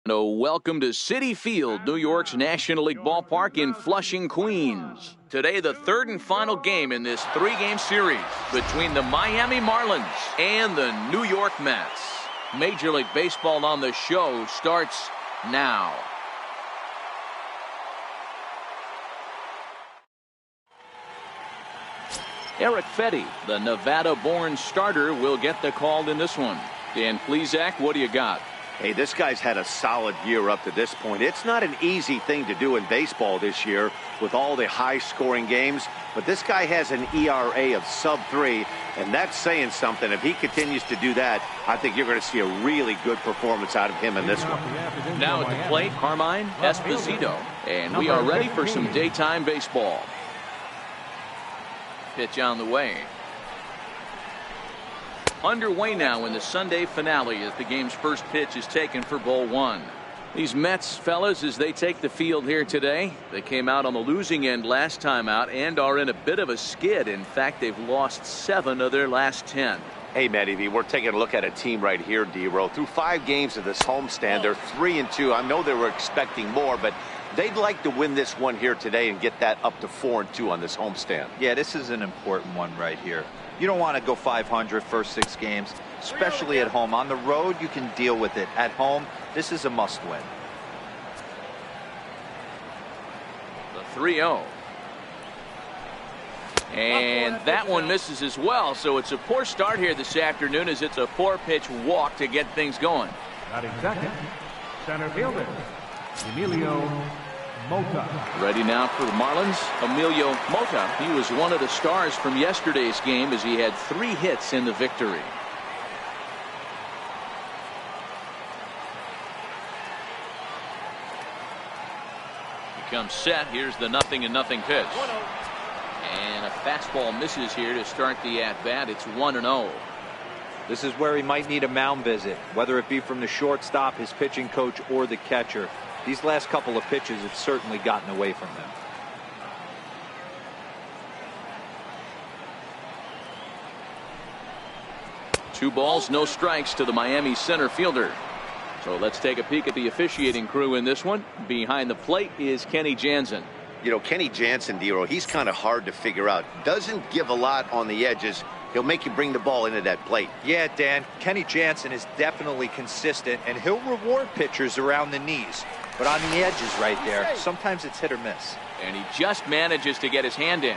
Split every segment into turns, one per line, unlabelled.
Welcome to Citi Field, New York's National League ballpark in Flushing, Queens. Today, the third and final game in this three-game series between the Miami Marlins and the New York Mets. Major League Baseball on the show starts now. Eric Fetty, the Nevada-born starter, will get the call in this one. Dan Plesac, what do you got?
Hey, this guy's had a solid year up to this point. It's not an easy thing to do in baseball this year with all the high-scoring games, but this guy has an ERA of sub-3, and that's saying something. If he continues to do that, I think you're going to see a really good performance out of him in this one.
Now at the plate, Carmine Esposito, and we are ready for some daytime baseball. Pitch on the way. Underway now in the Sunday finale as the game's first pitch is taken for ball one. These Mets fellas, as they take the field here today, they came out on the losing end last time out and are in a bit of a skid. In fact, they've lost 7 of their last 10.
Hey, Matty, we're taking a look at a team right here, D-Row. Through 5 games of this homestand, they're 3-2. I know they were expecting more, but they'd like to win this one here today and get that up to 4-2 on this homestand.
Yeah, this is an important one right here. You don't want to go 500 first 6 games, especially at home. On the road, you can deal with it. At home, this is a must-win.
The 3-0. And that one misses as well, so it's a poor start here this afternoon as it's a 4-pitch walk to get things going.
Batting second, center fielder, Emilio Mota.
Ready now for the Marlins, Emilio Mota. He was one of the stars from yesterday's game as he had 3 hits in the victory. He comes set. Here's the 0-0 pitch. And a fastball misses here to start the at-bat. It's 1-0.
This is where he might need a mound visit, whether it be from the shortstop, his pitching coach, or the catcher. These last couple of pitches have certainly gotten away from him.
Two balls, no strikes to the Miami center fielder. So let's take a peek at the officiating crew in this one. Behind the plate is Kenny Jansen.
You know, Kenny Jansen, D-Row, he's kind of hard to figure out. Doesn't give a lot on the edges. He'll make you bring the ball into that plate.
Yeah, Dan, Kenny Jansen is definitely consistent, and he'll reward pitchers around the knees. But on the edges right there, sometimes it's hit or miss.
And he just manages to get his hand in.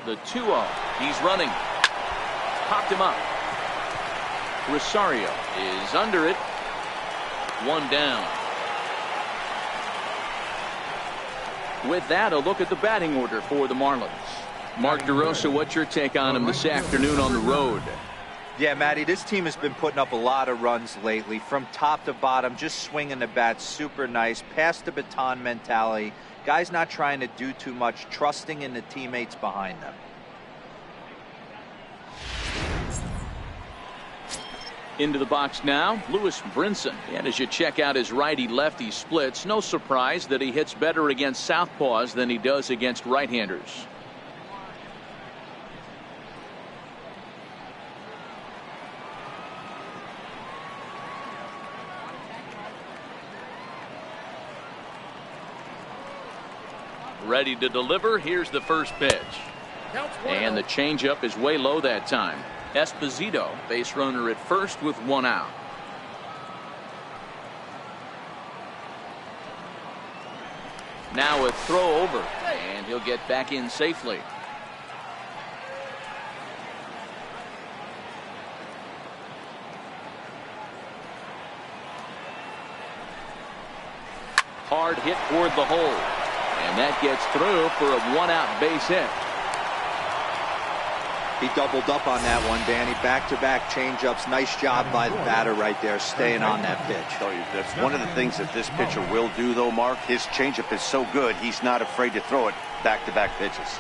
The 2-0. He's running. Popped him up. Rosario is under it. 1 down. With that, a look at the batting order for the Marlins. Mark DeRosa, what's your take on him this afternoon on the road?
Yeah, Matty, this team has been putting up a lot of runs lately. From top to bottom, just swinging the bat super nice. Pass the baton mentality. Guys not trying to do too much, trusting in the teammates behind them.
Into the box now, Lewis Brinson. And as you check out his righty-lefty splits, no surprise that he hits better against southpaws than he does against right-handers. Ready to deliver. Here's the first pitch. And the changeup is way low that time. Esposito, base runner at first with 1 out. Now a throw over, and he'll get back in safely. Hard hit toward the hole, and that gets through for a 1-out base hit.
He doubled up on that one, Danny. Back-to-back changeups. Nice job by the batter right there, staying on that pitch.
That's one of the things that this pitcher will do, though, Mark. His changeup is so good, he's not afraid to throw it back-to-back pitches.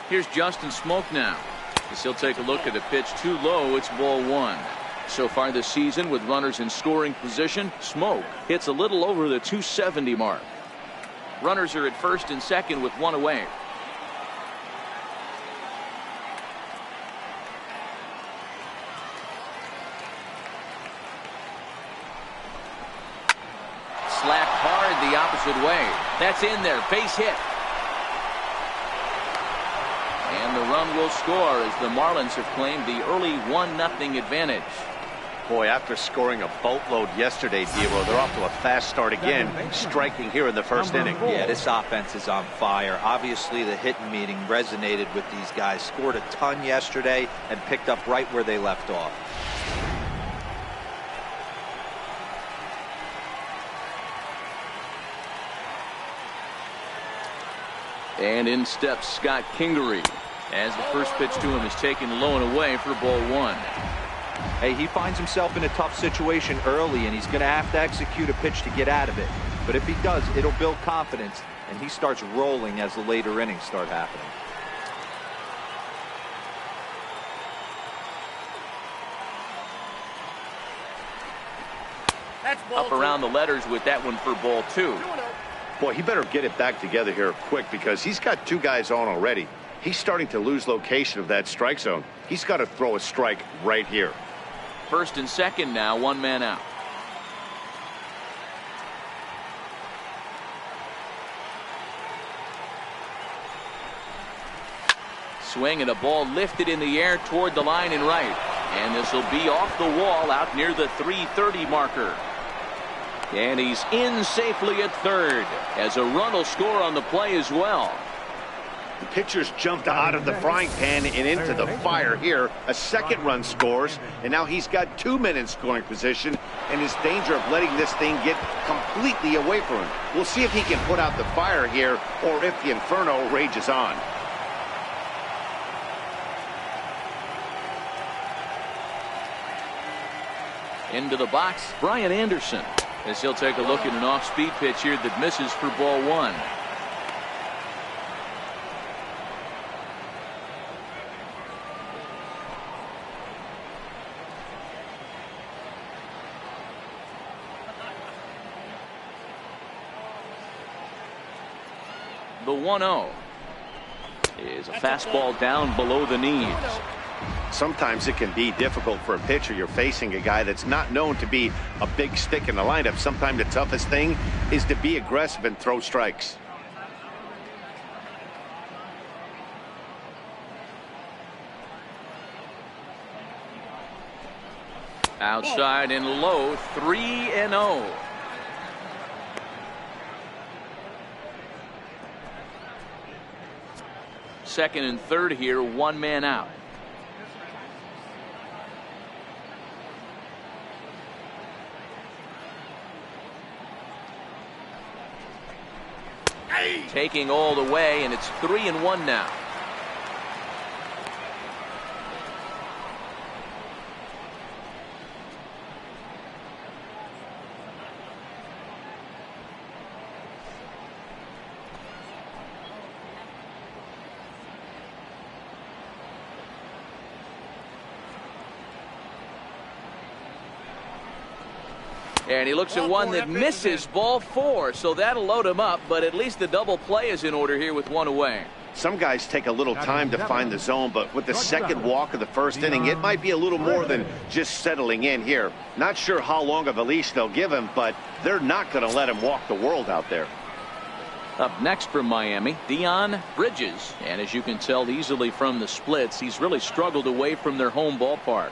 Here's Justin Smoke now. As he'll take a look at the pitch too low. It's ball one. So far this season, with runners in scoring position, Smoke hits a little over the 270 mark. Runners are at first and second with one away. Slapped hard the opposite way. That's in there. Base hit. And the run will score as the Marlins have claimed the early 1-0 advantage.
Boy, after scoring a boatload yesterday, Dero, they're off to a fast start again, striking here in the first inning.
Yeah, this offense is on fire. Obviously, the hitting meeting resonated with these guys. Scored a ton yesterday and picked up right where they left off.
And in steps Scott Kingery as the first pitch to him is taken low and away for ball one.
Hey, he finds himself in a tough situation early, and he's going to have to execute a pitch to get out of it. But if he does, it'll build confidence, and he starts rolling as the later innings start happening.
Up around the letters with that one for ball two.
Boy, he better get it back together here quick because he's got two guys on already. He's starting to lose location of that strike zone. He's got to throw a strike right here.
First and second now, one man out. Swing and a ball lifted in the air toward the line and right. And this will be off the wall out near the 330 marker. And he's in safely at third as a run will score on the play as well.
The pitcher's jumped out of the frying pan and into the fire here. A second run scores, and now he's got 2 men in scoring position and is danger of letting this thing get completely away from him. We'll see if he can put out the fire here or if the inferno rages on.
Into the box, Brian Anderson, as he'll take a look at an off-speed pitch here that misses for ball one. The 1-0 is a fastball down below the knees.
Sometimes it can be difficult for a pitcher. You're facing a guy that's not known to be a big stick in the lineup. Sometimes the toughest thing is to be aggressive and throw strikes.
Outside and low, 3-0. Second and third here, one man out. Taking all the way, and it's 3-1 now. And he looks at one that misses, ball four, so that'll load him up, but at least the double play is in order here with one away.
Some guys take a little time to find the zone, but with the second walk of the first inning, it might be a little more than just settling in here. Not sure how long of a leash they'll give him, but they're not going to let him walk the world out there.
Up next from Miami, Dion Bridges. And as you can tell easily from the splits, he's really struggled away from their home ballpark.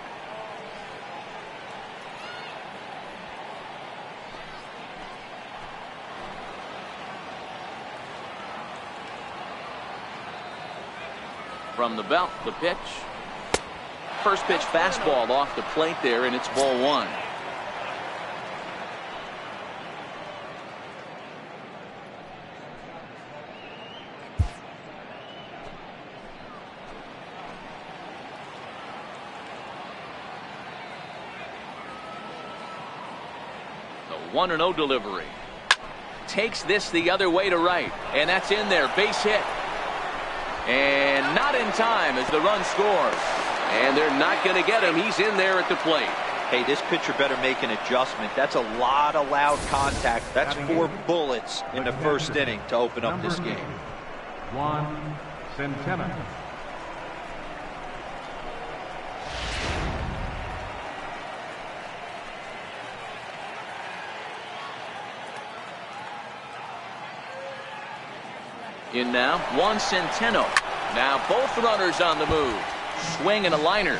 From the belt, the pitch. First pitch fastball off the plate there, and it's ball one. The 1-0 delivery. Takes this the other way to right, and that's in there, base hit. And not in time as the run scores. And they're not going to get him. He's in there at the plate.
Hey, this pitcher better make an adjustment. That's a lot of loud contact. That's 4 bullets in the first inning to open up this game.
Juan Centeno.
In now, Juan Centeno. Now both runners on the move. Swing and a liner.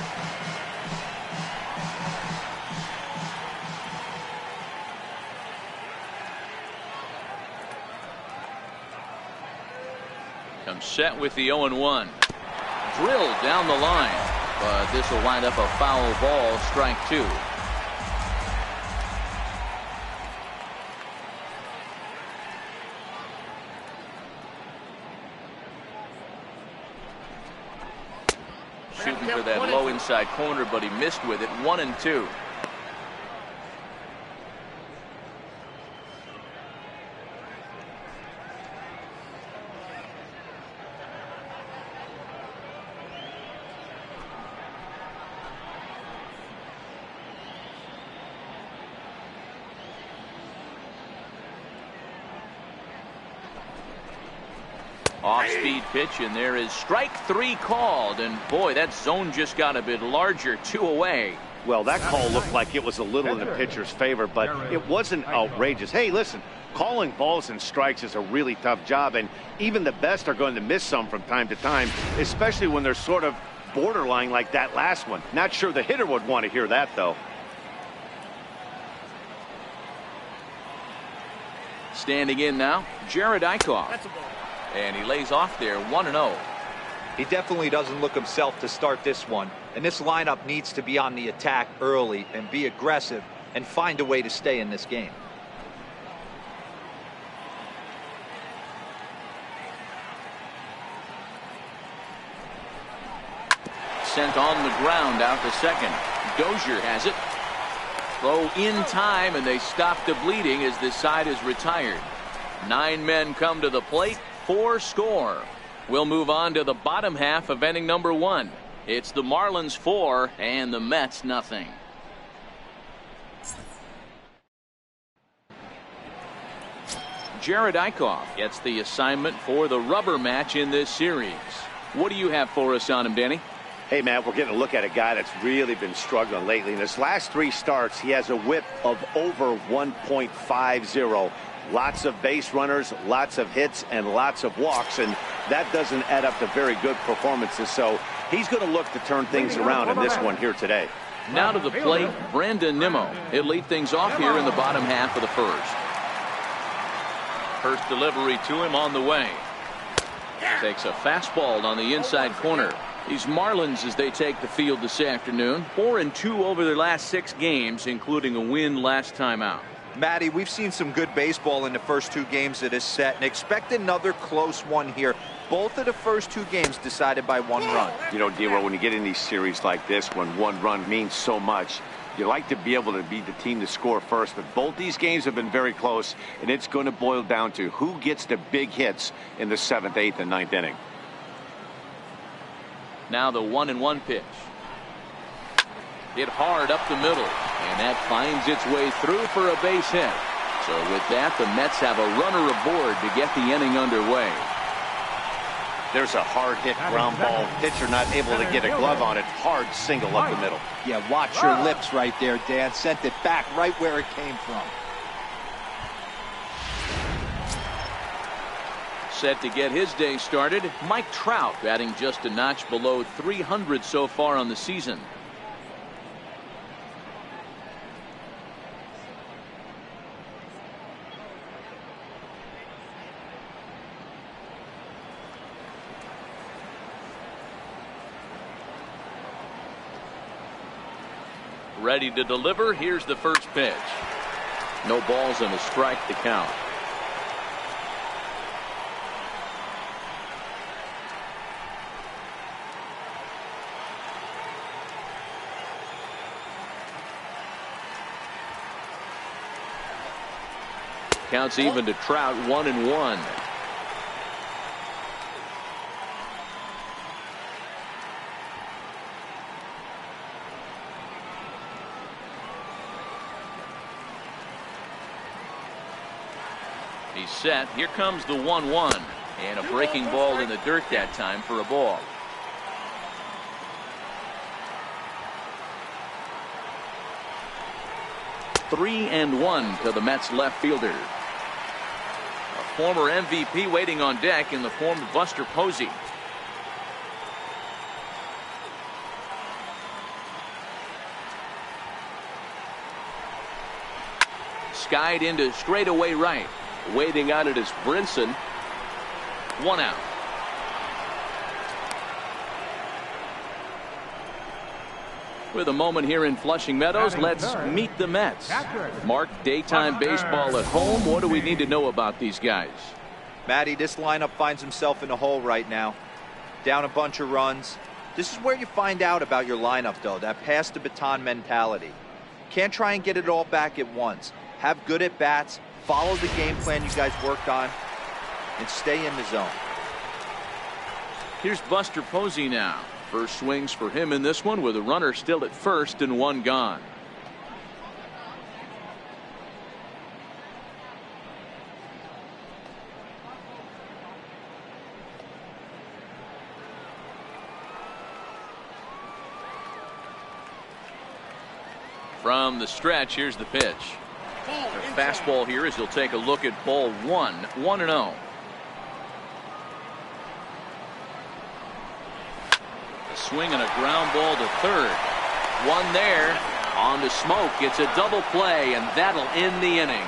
Comes set with the 0-1. Drilled down the line. But this will wind up a foul ball, strike 2. Shooting for that low inside corner, but he missed with it. 1-2. Off-speed pitch, and there is strike 3 called. And boy, that zone just got a bit larger. 2 away.
Well, that call looked like it was a little in the pitcher's favor, but it wasn't outrageous. Hey, listen, calling balls and strikes is a really tough job, and even the best are going to miss some from time to time, especially when they're sort of borderline like that last one. Not sure the hitter would want to hear that, though.
Standing in now, Jared Eichhoff. And he lays off there, 1-0.
He definitely doesn't look himself to start this one. And this lineup needs to be on the attack early and be aggressive and find a way to stay in this game.
Sent on the ground out to second. Dozier has it. Throw in time, and they stop the bleeding as this side is retired. 9 men come to the plate. 4 score. We'll move on to the bottom half of inning number 1. It's the Marlins 4 and the Mets nothing. Jared Eichhoff gets the assignment for the rubber match in this series. What do you have for us on him, Danny?
Hey, Matt, we're getting a look at a guy that's really been struggling lately. In his last 3 starts, he has a whip of over 1.50. Lots of base runners, lots of hits, and lots of walks, and that doesn't add up to very good performances. So he's going to look to turn things around in this one here today.
Now to the plate, Brandon Nimmo. He'll lead things off here in the bottom half of the first. First delivery to him on the way. Takes a fastball on the inside corner. These Marlins, as they take the field this afternoon, 4-2 over their last 6 games, including a win last time out.
Matty, we've seen some good baseball in the first 2 games of this set, and expect another close one here. Both of the first 2 games decided by 1 run.
You know, D-Roll, when you get in these series like this, when 1 run means so much, you like to be able to be the team to score first. But both these games have been very close, and it's going to boil down to who gets the big hits in the 7th, 8th, and 9th inning.
Now the 1-1 pitch. Hit hard up the middle, and that finds its way through for a base hit. So with that, the Mets have a runner aboard to get the inning underway.
There's a hard hit ground ball. Pitcher not able to get a glove on it. Hard single up the middle.
Yeah, watch your lips right there, Dan. Sent it back right where it came from.
Set to get his day started, Mike Trout batting just a notch below 300 so far on the season. Ready to deliver. Here's the first pitch. No balls and a strike to count. Counts even to Trout, 1-1. He's set. Here comes the 1-1. And a breaking ball in the dirt that time for a ball. Three and one to the Mets left fielder. A former MVP waiting on deck in the form of Buster Posey. Skied into straightaway right.
Waiting on it is Brinson.
1 out. With a moment here in Flushing Meadows, let's meet the Mets. Mark, daytime baseball at home. What do we need to know about these guys?
Matty, this lineup finds himself in a hole right now. Down a bunch of runs. This is where you find out about your lineup, though, that pass the baton mentality. Can't try and get it all back at once. Have good at bats, follow the game plan you guys worked on, and stay in the zone.
Here's Buster Posey now. First swings for him in this one with a runner still at first and one gone. From the stretch, here's the pitch. A fastball here as he'll take a look at ball one. 1-0. A swing and a ground ball to third. One there. On to Smoke. It's a double play, and that'll end the inning.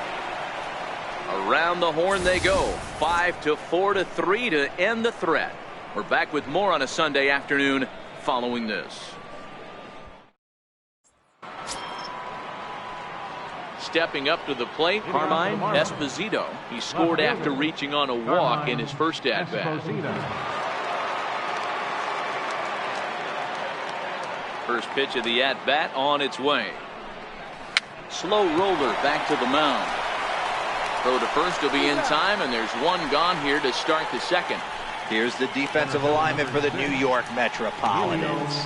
Around the horn they go. 5-4-3 to end the threat. We're back with more on a Sunday afternoon following this. Stepping up to the plate, Carmine Esposito. He scored after reaching on a walk in his first at-bat. First pitch of the at-bat on its way. Slow roller back to the mound. Throw to first will be in time, and there's one gone here to start the second.
Here's the defensive alignment for the New York Metropolitans.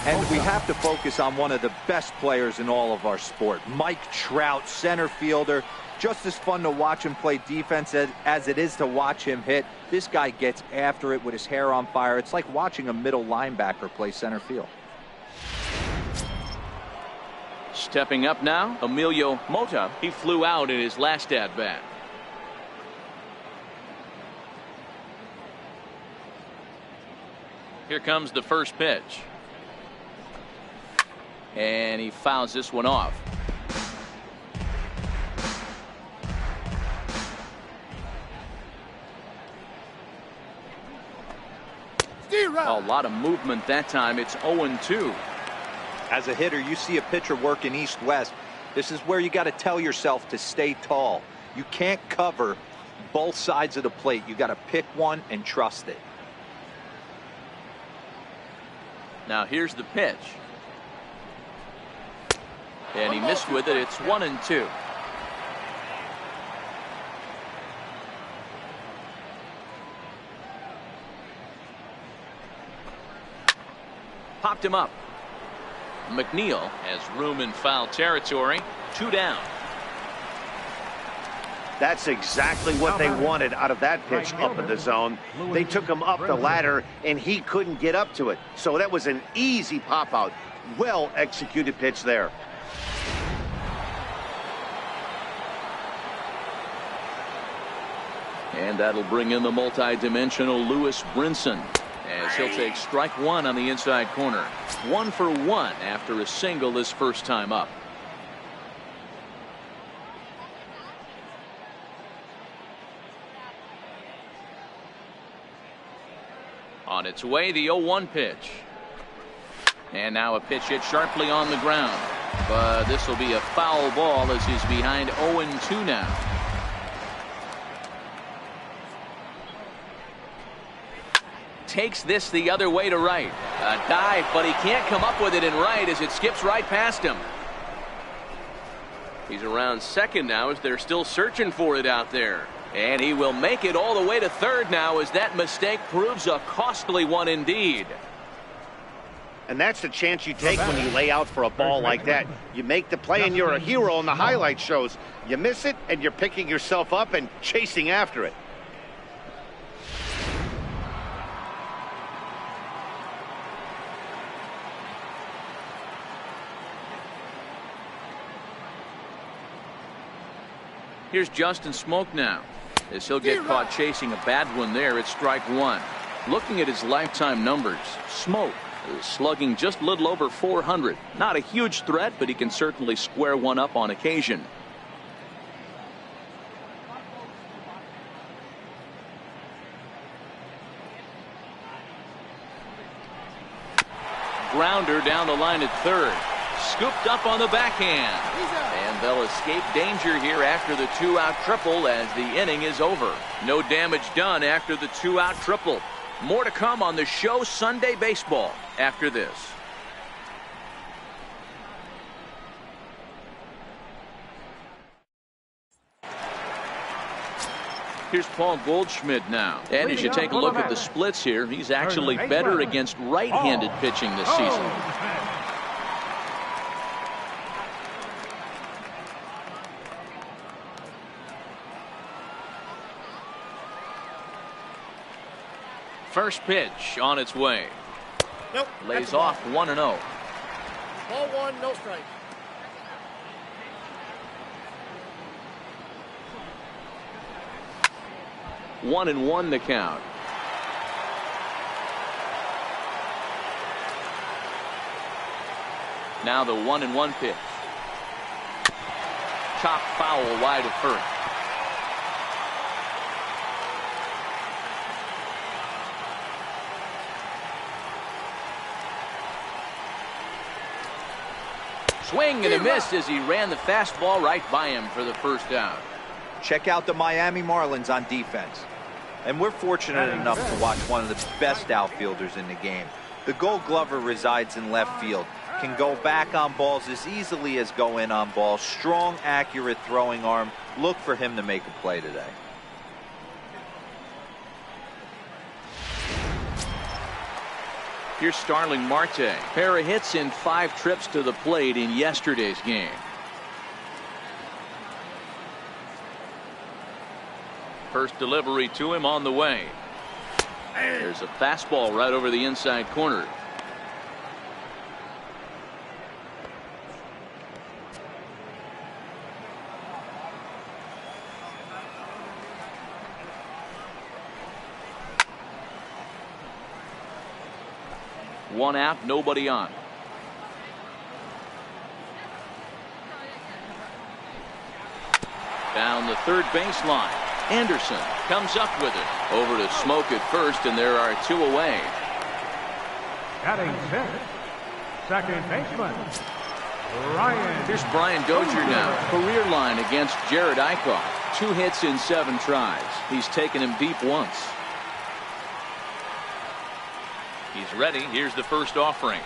And we have to focus on one of the best players in all of our sport, Mike Trout, center fielder. Just as fun to watch him play defense as it is to watch him hit. This guy gets after it with his hair on fire. It's like watching a middle linebacker play center field.
Stepping up now, Emilio Mota. He flew out in his last at-bat. Here comes the first pitch. And he fouls this one off. A lot of movement that time. It's 0-2.
As a hitter, you see a pitcher working east-west. This is where you got to tell yourself to stay tall. You can't cover both sides of the plate. You got to pick one and trust it.
Now here's the pitch. And he missed with it. It's 1-2. Popped him up. McNeil has room in foul territory. 2 down.
That's exactly what they wanted out of that pitch up in the zone. They took him up the ladder, and he couldn't get up to it. So that was an easy pop-out. Well executed pitch there.
And that'll bring in the multi-dimensional Lewis Brinson as he'll take strike one on the inside corner. 1 for 1 after a single his first time up. On its way, the 0-1 pitch. And now a pitch hit sharply on the ground. But this will be a foul ball as he's behind 0-2 now. Takes this the other way to right. A dive, but he can't come up with it in right as it skips right past him. He's around second now as they're still searching for it out there. And he will make it all the way to third now as that mistake proves a costly one indeed.
And that's the chance you take when you lay out for a ball like that. You make the play and you're a hero in the highlight shows. You miss it and you're picking yourself up and chasing after it.
Here's Justin Smoke now, as he'll get caught chasing a bad one there at strike one. Looking at his lifetime numbers, Smoke is slugging just a little over 400. Not a huge threat, but he can certainly square one up on occasion. Grounder down the line at third. Scooped up on the backhand. And they'll escape danger here after the two-out triple as the inning is over. No damage done after the two-out triple. More to come on the show Sunday Baseball after this. Here's Paul Goldschmidt now. And as you take a look at the splits here, he's actually better against right-handed pitching this season. First pitch on its way.
Nope.
Lays off 1-0.
Ball one, no strike.
1-1 the count. Now the 1-1 pitch. Chop foul wide of first. Swing and a miss as he ran the fastball right by him for the first out.
Check out the Miami Marlins on defense. And we're fortunate enough to watch one of the best outfielders in the game. The Gold Glover resides in left field. Can go back on balls as easily as go in on balls. Strong, accurate throwing arm. Look for him to make a play today.
Here's Starling Marte. Pair of hits in 5 trips to the plate in yesterday's game. First delivery to him on the way. There's a fastball right over the inside corner. One out, nobody on. Down the third baseline. Anderson comes up with it. Over to Smoke at first, and there are 2 away.
Batting 6th, second baseman, Ryan.
Here's Brian Dozier now. Career line against Jared Eichhoff. 2 hits in 7 tries. He's taken him deep once. He's ready. Here's the first offering.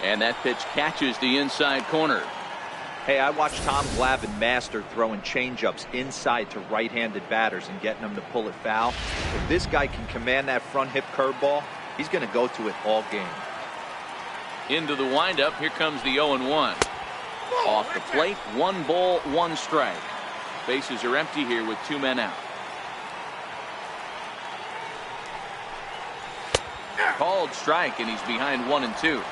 And that pitch catches the inside corner.
Hey, I watched Tom Glavine master throwing changeups inside to right-handed batters and getting them to pull it foul. If this guy can command that front hip curveball, he's going to go to it all game.
Into the windup. Here comes the 0-1. Off the plate. 1 ball, 1 strike. Bases are empty here with 2 men out. Called strike, and he's behind 1-2.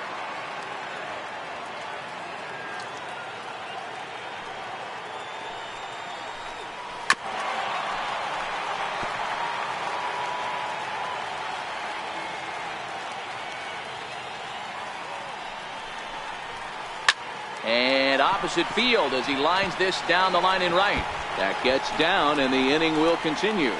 And opposite field as he lines this down the line in right. That gets down, and the inning will continue.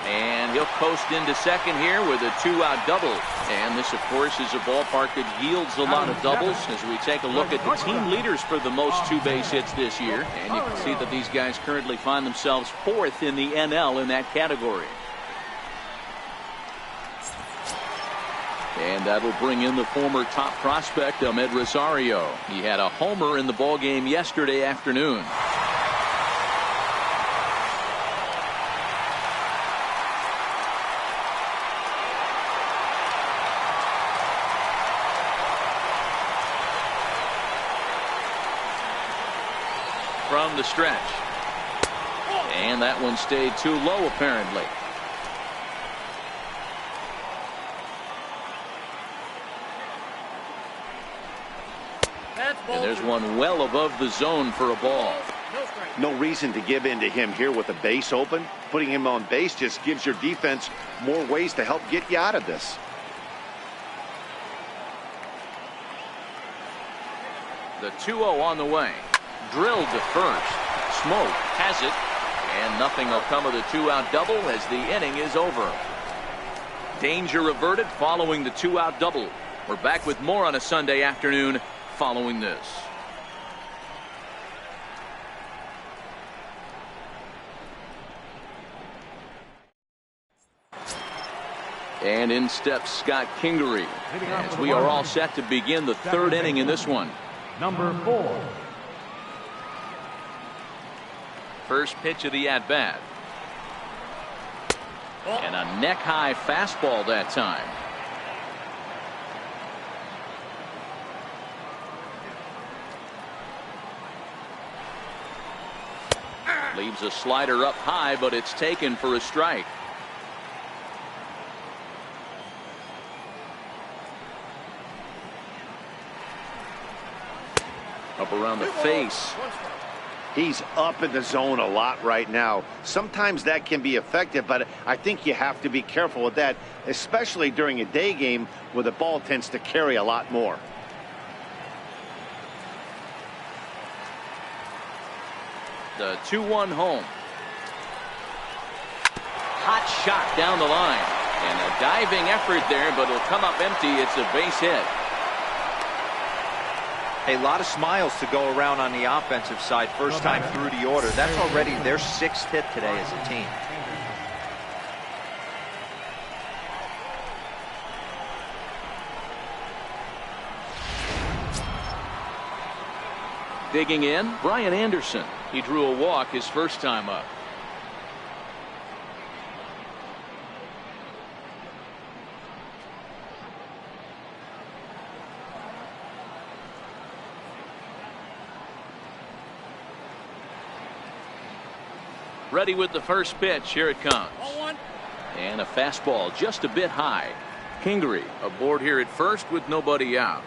And he'll coast into second here with a 2-out double. And this, of course, is a ballpark that yields a lot of doubles as we take a look at the team leaders for the most 2-base hits this year. And you can see that these guys currently find themselves 4th in the NL in that category. And that'll bring in the former top prospect, Ahmed Rosario. He had a homer in the ballgame yesterday afternoon. from the stretch. And that one stayed too low, apparently. And there's one well above the zone for a ball.
No reason to give in to him here with the base open. Putting him on base just gives your defense more ways to help get you out of this.
The 2-0 on the way. Drilled to first. Smoke has it. And nothing will come of the 2-out double as the inning is over. Danger averted following the 2-out double. We're back with more on a Sunday afternoon following this. And in steps Scott Kingery as we are all set to begin the third inning in this one.
Number 4.
First pitch of the at-bat. And a neck-high fastball that time. Leaves a slider up high, but it's taken for a strike. Up around the face.
He's up in the zone a lot right now. Sometimes that can be effective, but I think you have to be careful with that, especially during a day game where the ball tends to carry a lot more.
The 2-1 home. Hot shot down the line. And a diving effort there, but it'll come up empty. It's a base hit.
A lot of smiles to go around on the offensive side. First time through the order. That's already their 6th hit today as a team.
Digging in, Brian Anderson. He drew a walk his first time up. Ready with the first pitch. Here it comes. And a fastball just a bit high. Kingery aboard here at first with nobody out.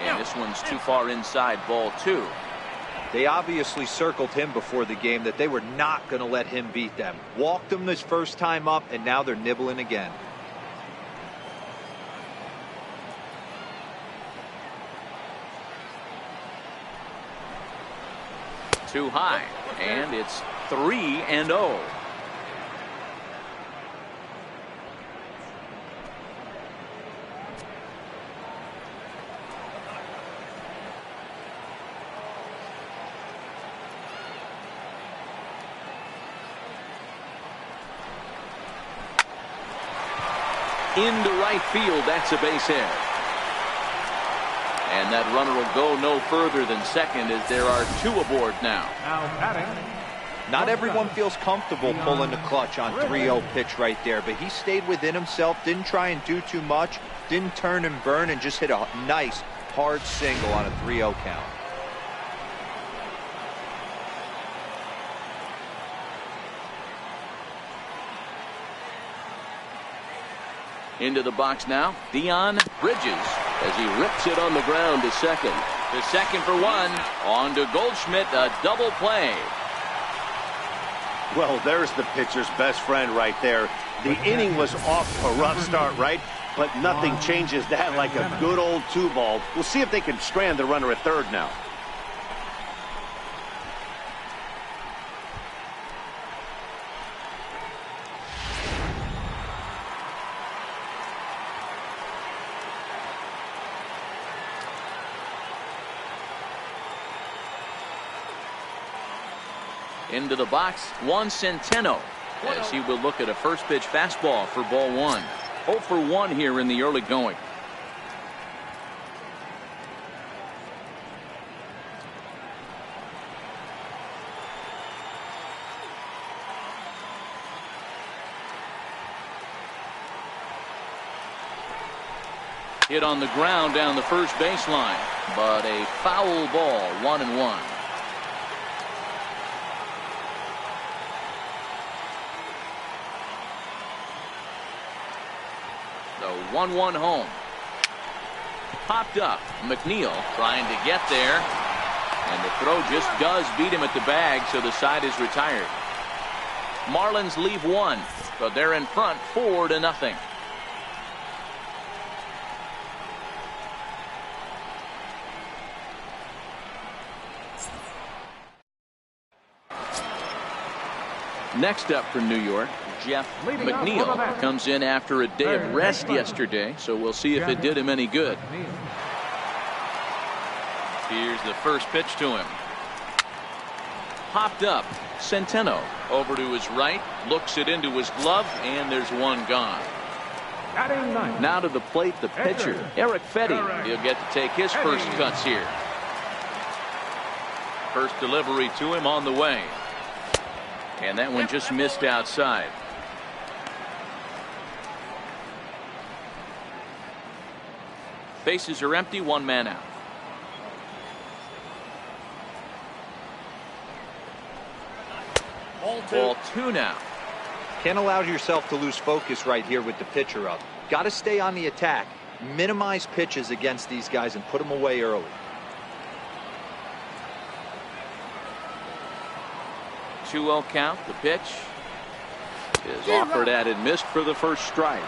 And this one's too far inside, ball 2.
They obviously circled him before the game that they were not going to let him beat them. Walked him this first time up, and now they're nibbling again.
Too high, and it's 3-0. Into right field, that's a base hit. And that runner will go no further than second as there are 2 aboard now.
Now batting.
Not everyone feels comfortable pulling the clutch on 3-0 pitch right there, but he stayed within himself, didn't try and do too much, didn't turn and burn, and just hit a nice, hard single on a 3-0 count.
Into the box now, Dion Bridges as he rips it on the ground to second. The second for 1. On to Goldschmidt, a double play.
Well, there's the pitcher's best friend right there. The inning was off to a rough start, right? But nothing changes that like a good old 2-ball. We'll see if they can strand the runner at third now.
Into the box, Juan Centeno as he will look at a first pitch fastball for ball 1. 0 for 1 here in the early going. Hit on the ground down the first baseline, but a foul ball, 1-1. The 1-1 home. Popped up. McNeil trying to get there. And the throw just does beat him at the bag, so the side is retired. Marlins leave one, but they're in front 4-0. Next up for New York, Jeff McNeil comes in after a day of rest yesterday, so we'll see if it did him any good. Here's the first pitch to him. Popped up. Centeno over to his right, looks it into his glove, and there's one gone. Now to the plate, the pitcher, Eric Fetty. He'll get to take his first cuts here. First delivery to him on the way. And that one just missed outside. Bases are empty, one man out. Ball two now.
Can't allow yourself to lose focus right here with the pitcher up. Got to stay on the attack. Minimize pitches against these guys and put them away early.
2-0 count. The pitch is offered at and missed for the first strike.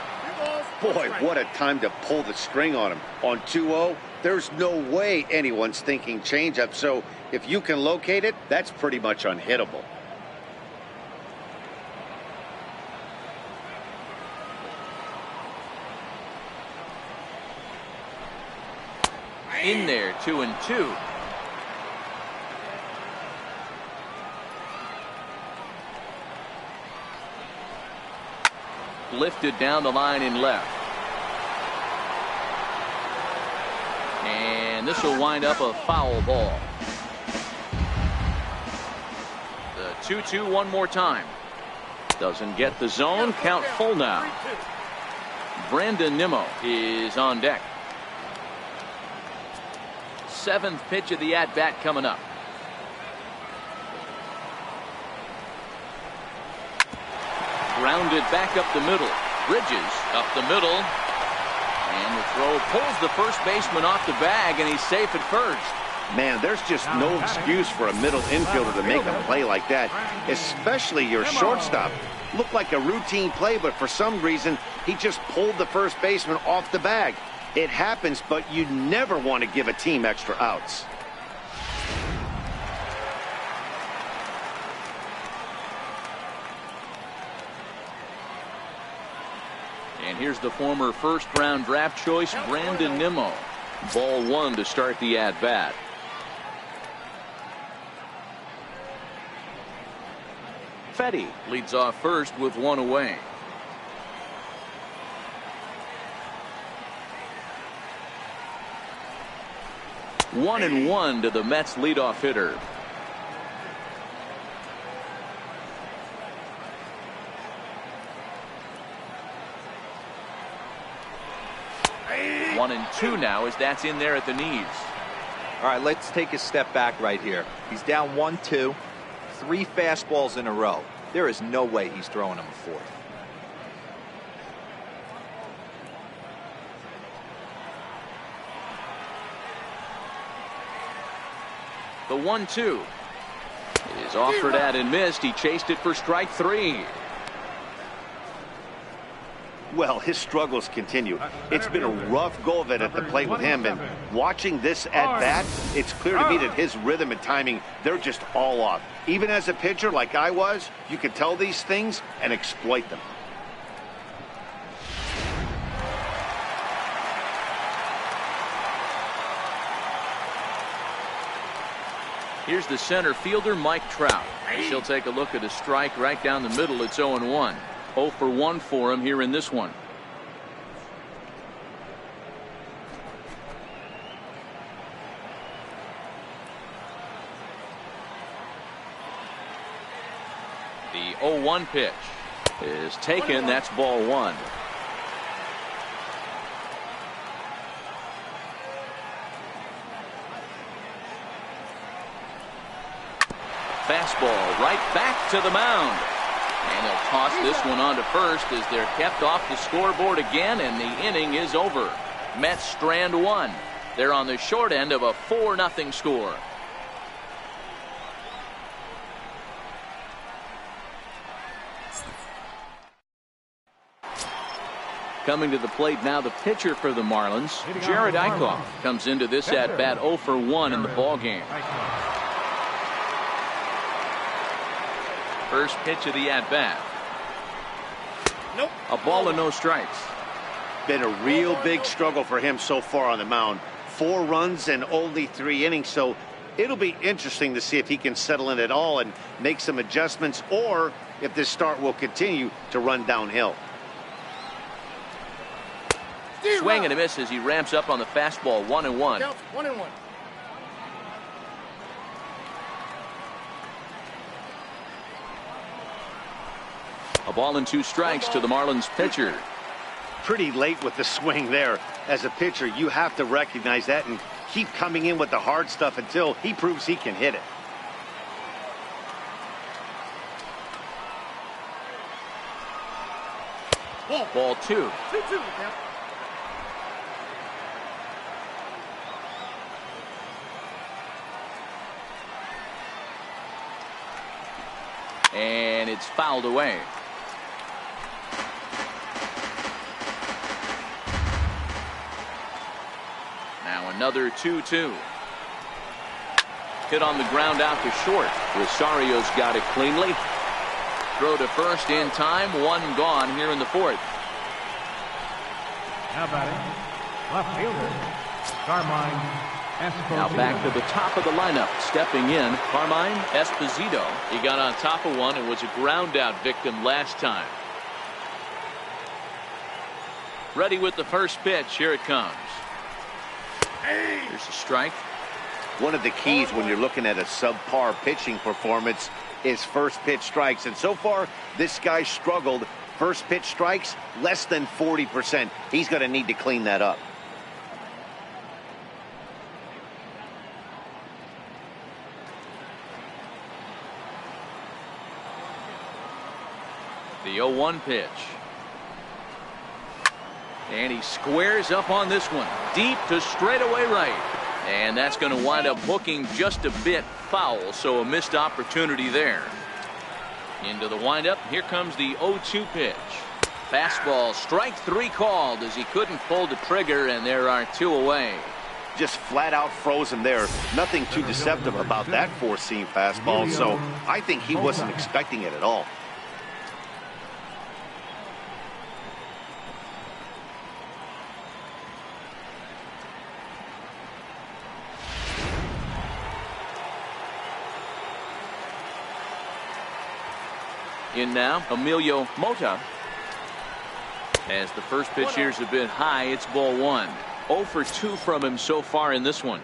Boy, what a time to pull the string on him. On 2-0, there's no way anyone's thinking changeup. So if you can locate it, that's pretty much unhittable.
In there, 2-2. Lifted down the line in left. And this will wind up a foul ball. The 2-2 one more time. Doesn't get the zone. Count full now. Brandon Nimmo is on deck. Seventh pitch of the at-bat coming up. Grounded back up the middle. Bridges up the middle. And the throw pulls the first baseman off the bag, and he's safe at first.
Man, there's just no excuse for a middle infielder to make a play like that, especially your shortstop. Looked like a routine play, but for some reason, he just pulled the first baseman off the bag. It happens, but you never want to give a team extra outs.
And here's the former first-round draft choice, Brandon Nimmo. Ball one to start the at-bat. Fetty leads off first with one away. One and one to the Mets leadoff hitter. One and two now as that's in there at the knees.
All right, let's take a step back right here. He's down 1-2, 3 fastballs in a row. There is no way he's throwing him a fourth.
The 1-2 is offered at and missed. He chased it for strike three.
Well, his struggles continue. It's been a rough go of it at the plate with him, and watching this at-bat, it's clear to me that his rhythm and timing, they're just all off. Even as a pitcher like I was, you can tell these things and exploit them.
Here's the center fielder, Mike Trout. She'll take a look at a strike right down the middle. It's 0-1. 0 for 1 for him here in this one. The 0-1 pitch is taken. That's ball one. Fastball right back to the mound. And they'll toss this one on to first as they're kept off the scoreboard again, and the inning is over. Mets strand one. They're on the short end of a 4-0 score. Coming to the plate now, the pitcher for the Marlins, Jared Eichhoff, comes into this at bat 0 for 1 in the ballgame. First pitch of the at bat.
Nope.
A ball and no strikes.
Been a real big struggle for him so far on the mound. 4 runs and only 3 innings, so it'll be interesting to see if he can settle in at all and make some adjustments, or if this start will continue to run downhill.
Swing and a miss as he ramps up on the fastball. 1-1.
1-1.
A ball and 2 strikes to the Marlins pitcher.
Pretty late with the swing there. As a pitcher, you have to recognize that and keep coming in with the hard stuff until he proves he can hit it.
Ball 2.
2-2.
And it's fouled away. Now another 2-2. Hit on the ground out to short. Rosario's got it cleanly. Throw to first in time. 1 gone here in the 4th.
Now batting, left fielder, Carmine Esposito.
Now back to the top of the lineup. Stepping in, Carmine Esposito. He got on top of one and was a ground out victim last time. Ready with the first pitch. Here it comes. Here's a strike.
One of the keys when you're looking at a subpar pitching performance is first pitch strikes. And so far, this guy struggled. First pitch strikes, less than 40%. He's going to need to clean that up.
The 0-1 pitch. And he squares up on this one. Deep to straightaway right. And that's going to wind up hooking just a bit foul, so a missed opportunity there. Into the windup. Here comes the 0-2 pitch. Fastball, strike 3 called as he couldn't pull the trigger, and there are 2 away.
Just flat out froze him there. Nothing too deceptive about that 4-seam fastball, so I think he wasn't expecting it at all.
In now, Emilio Mota. As the first pitch here's a bit high, it's ball 1. 0 for 2 from him so far in this one.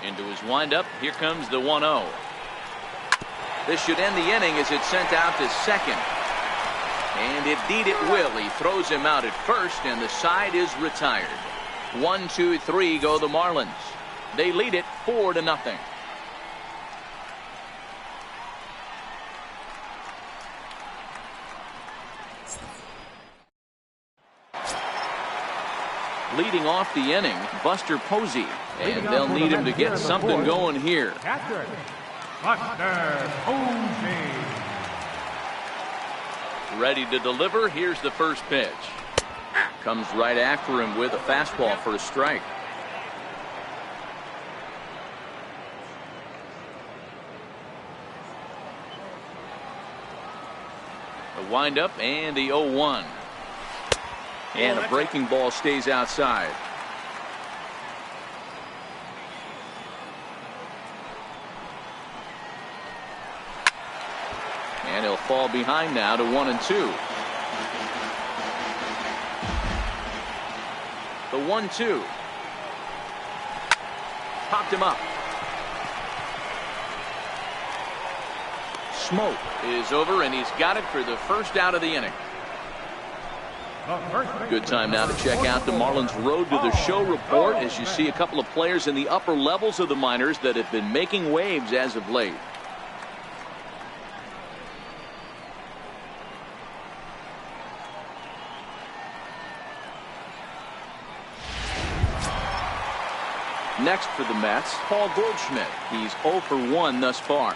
Into his windup. Here comes the 1-0. This should end the inning as it's sent out to second. And indeed it will. He throws him out at first, and the side is retired. 1, 2, 3 go the Marlins. They lead it 4-0. Leading off the inning, Buster Posey. And they'll need him to get something going here.
Catcher, Buster Posey.
Ready to deliver. Here's the first pitch. Comes right after him with a fastball for a strike. The windup and the 0-1. And a breaking ball stays outside. And he'll fall behind now to 1-2. The 1-2. Popped him up. Smoke is over, and he's got it for the first out of the inning. Good time now to check out the Marlins Road to the Show report as you see a couple of players in the upper levels of the minors that have been making waves as of late. Next for the Mets, Paul Goldschmidt. He's 0 for 1 thus far.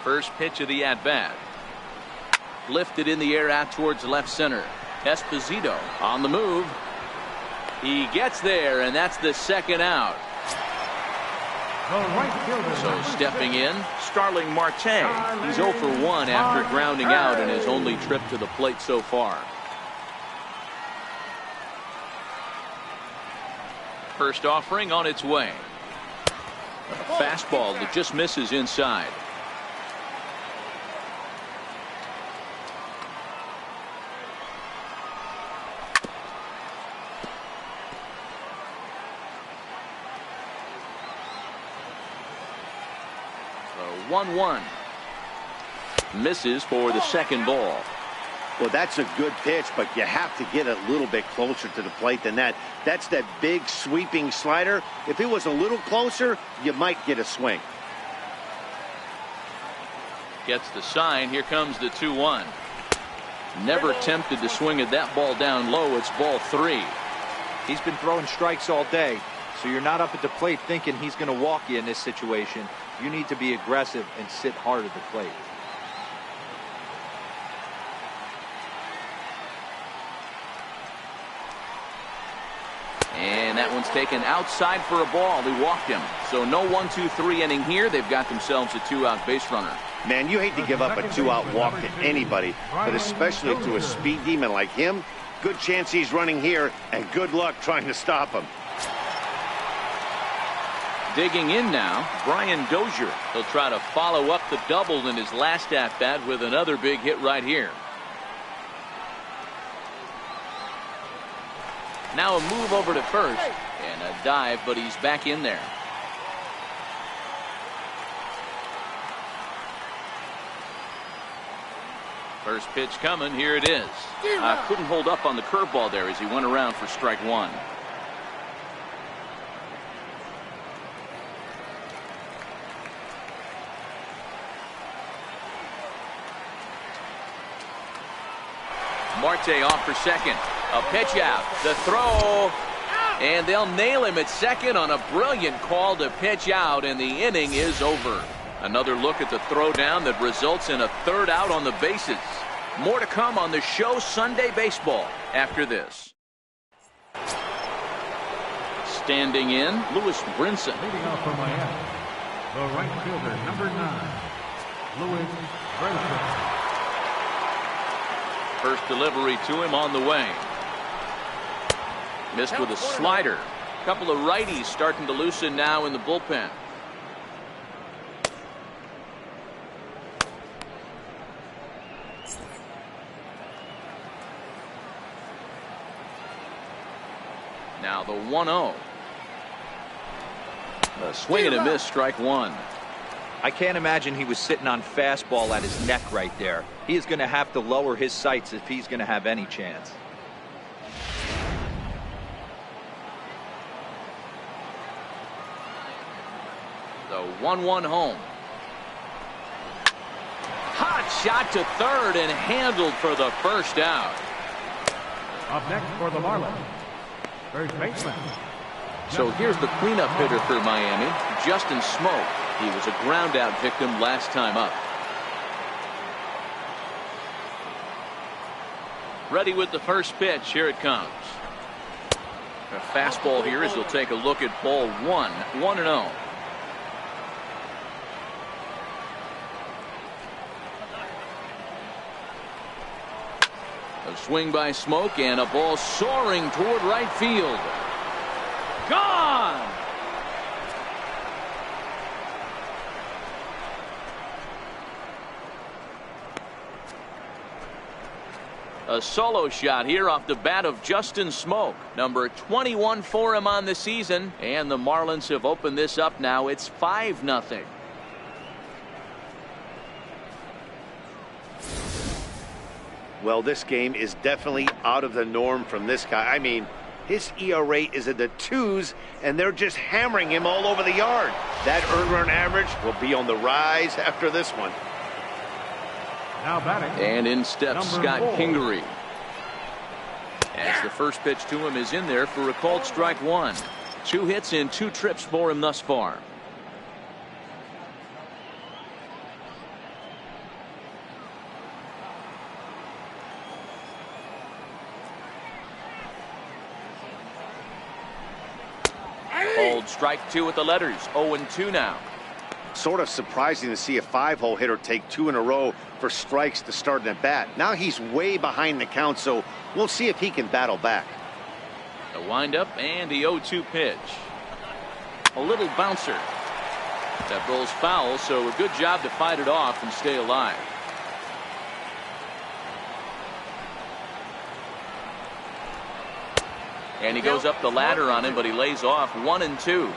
First pitch of the at-bat. Lifted in the air out towards left center. Esposito on the move. He gets there, and that's the second out. So stepping in, Starling Marte. He's 0 for 1 after grounding out in his only trip to the plate so far. First offering on its way. A fastball that just misses inside. So 1-1. Misses for the second ball.
Well, that's a good pitch, but you have to get a little bit closer to the plate than that. That's that big sweeping slider. If it was a little closer, you might get a swing.
Gets the sign. Here comes the 2-1. Never tempted to swing at that ball down low. It's ball 3.
He's been throwing strikes all day, so you're not up at the plate thinking he's going to walk you in this situation. You need to be aggressive and sit hard at the plate.
And that one's taken outside for a ball. He walked him. So no 1-2-3 inning here. They've got themselves a 2-out base runner.
Man, you hate to give up a 2-out walk to anybody, but especially to a speed demon like him. Good chance he's running here, and good luck trying to stop him.
Digging in now, Brian Dozier. He'll try to follow up the double in his last at-bat with another big hit right here. Now a move over to first and a dive, but he's back in there. First pitch coming. Here it is. Couldn't hold up on the curveball there as he went around for strike 1. Marte off for second. A pitch out. The throw. And they'll nail him at second on a brilliant call to pitch out, and the inning is over. Another look at the throw down that results in a third out on the bases. More to come on the Show Sunday Baseball after this. Standing in, Lewis Brinson.
Leading off for Miami, the right fielder, number 9, Lewis Brinson.
First delivery to him on the way. Missed with a slider. A couple of righties starting to loosen now in the bullpen. Now the 1-0. A swing and a miss, strike 1.
I can't imagine he was sitting on fastball at his neck right there. He is going to have to lower his sights if he's going to have any chance.
The 1-1 home. Hot shot to third and handled for the first out.
Up next for the Marlins, first baseman.
So here's the cleanup hitter for Miami, Justin Smoke. He was a ground out victim last time up. Ready with the first pitch. Here it comes. A fastball here as he'll take a look at ball 1. 1-0. A swing by Smoke and a ball soaring toward right field. Gone! A solo shot here off the bat of Justin Smoke. Number 21 for him on the season. And the Marlins have opened this up now. It's 5-0.
Well, this game is definitely out of the norm from this guy. I mean, his ERA is in the 2s, and they're just hammering him all over the yard. That earned run average will be on the rise after this one.
Now batting.
And in steps Scott
4.
Kingery. As the first pitch to him is in there for a called strike 1. 2 hits in 2 trips for him thus far. Called strike 2 with the letters. 0-2 now.
Sort of surprising to see a 5-hole hitter take 2 in a row for strikes to start an at bat. Now he's way behind the count, so we'll see if he can battle back.
The windup and the 0-2 pitch. A little bouncer. That rolls foul, so a good job to fight it off and stay alive. And he goes up the ladder on him, but he lays off 1-2.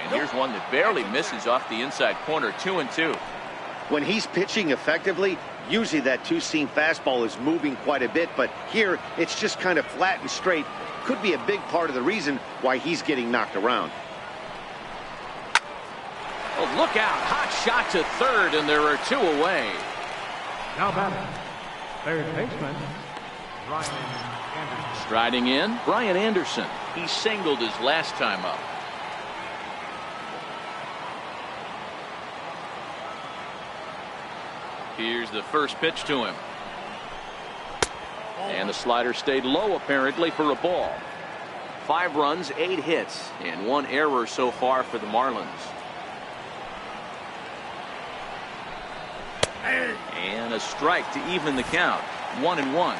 And here's one that barely misses off the inside corner. 2-2.
When he's pitching effectively, usually that 2-seam fastball is moving quite a bit, but here it's just kind of flat and straight. Could be a big part of the reason why he's getting knocked around.
Oh, look out. Hot shot to third, and there are 2 away.
Now batting. Third baseman, Brian Anderson.
Striding in, Brian Anderson. He singled his last time up. Here's the first pitch to him. And the slider stayed low apparently for a ball. 5 runs, 8 hits, and 1 error so far for the Marlins. And a strike to even the count. 1-1.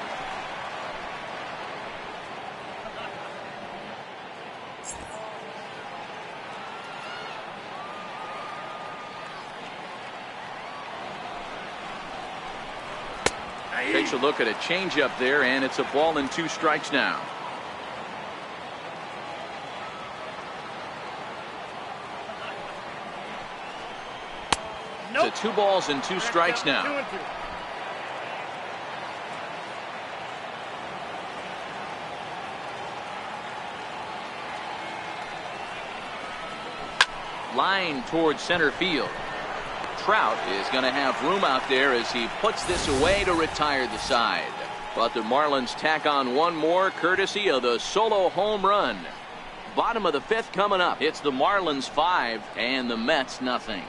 Takes a look at a changeup there, and it's a ball and 2 strikes now. Nope. So 2 balls and 2 strikes now.
2-2.
Line towards center field. Trout is going to have room out there as he puts this away to retire the side. But the Marlins tack on 1 more courtesy of the solo home run. Bottom of the 5th coming up. It's the Marlins 5 and the Mets nothing.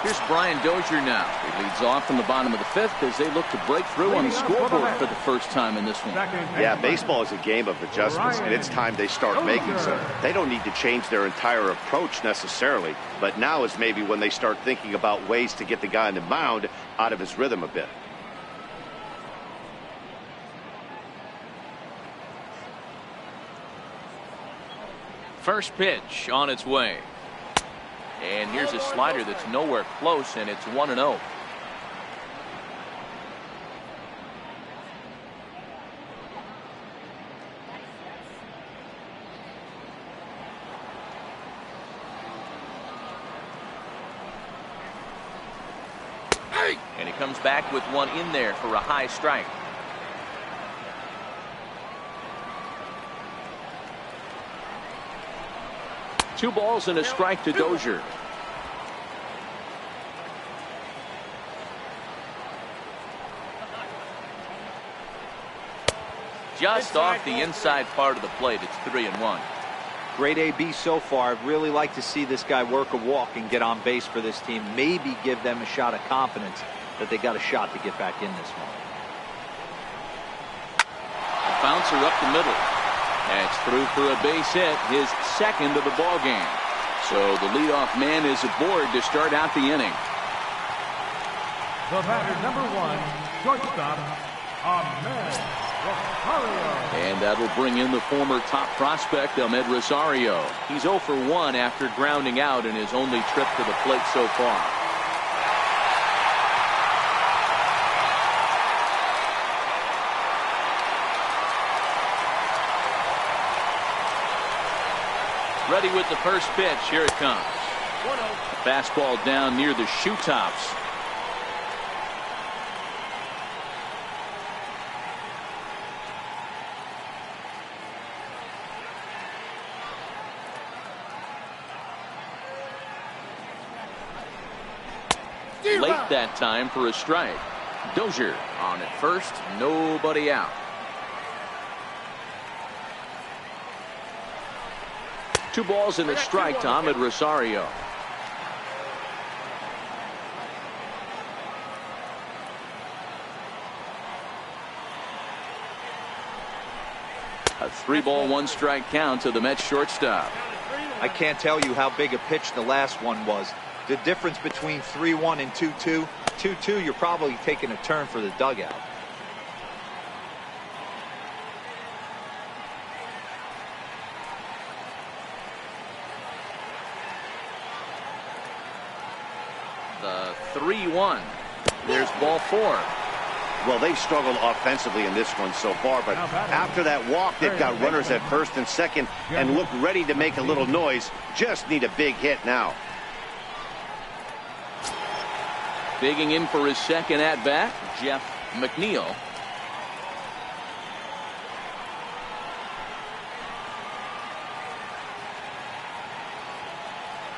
Here's Brian Dozier now. He leads off in the bottom of the 5th as they look to break through on the scoreboard for the first time in this one.
Yeah, baseball is a game of adjustments, and it's time they start making some. They don't need to change their entire approach necessarily, but now is maybe when they start thinking about ways to get the guy on the mound out of his rhythm a bit.
First pitch on its way. And here's a slider that's nowhere close, and it's 1-0. And he comes back with one in there for a high strike. Two balls and a strike to Dozier. Just off the inside part of the plate. It's 3-1.
Great AB so far. I'd really like to see this guy work a walk and get on base for this team. Maybe give them a shot of confidence that they got a shot to get back in this one.
A bouncer up the middle. That's through for a base hit, his second of the ball game. So the leadoff man is aboard to start out the inning.
The batter, number 1, shortstop, Ahmed Rosario.
And that'll bring in the former top prospect, Ahmed Rosario. He's 0 for 1 after grounding out in his only trip to the plate so far. Ready with the first pitch. Here it comes.
1-0.
Fastball down near the shoe tops. Late that time for a strike. Dozier on at first, nobody out. Two balls in the strike to Ahmed Rosario. A 3-ball, 1-strike count to the Mets shortstop.
I can't tell you how big a pitch the last one was. The difference between 3-1 and 2-2. 2-2, you're probably taking a turn for the dugout.
The 3-1. There's ball 4.
Well, they've struggled offensively in this one so far, but after that walk, they've got runners at first and second and look ready to make a little noise. Just need a big hit now.
Digging in for his second at-bat, Jeff McNeil.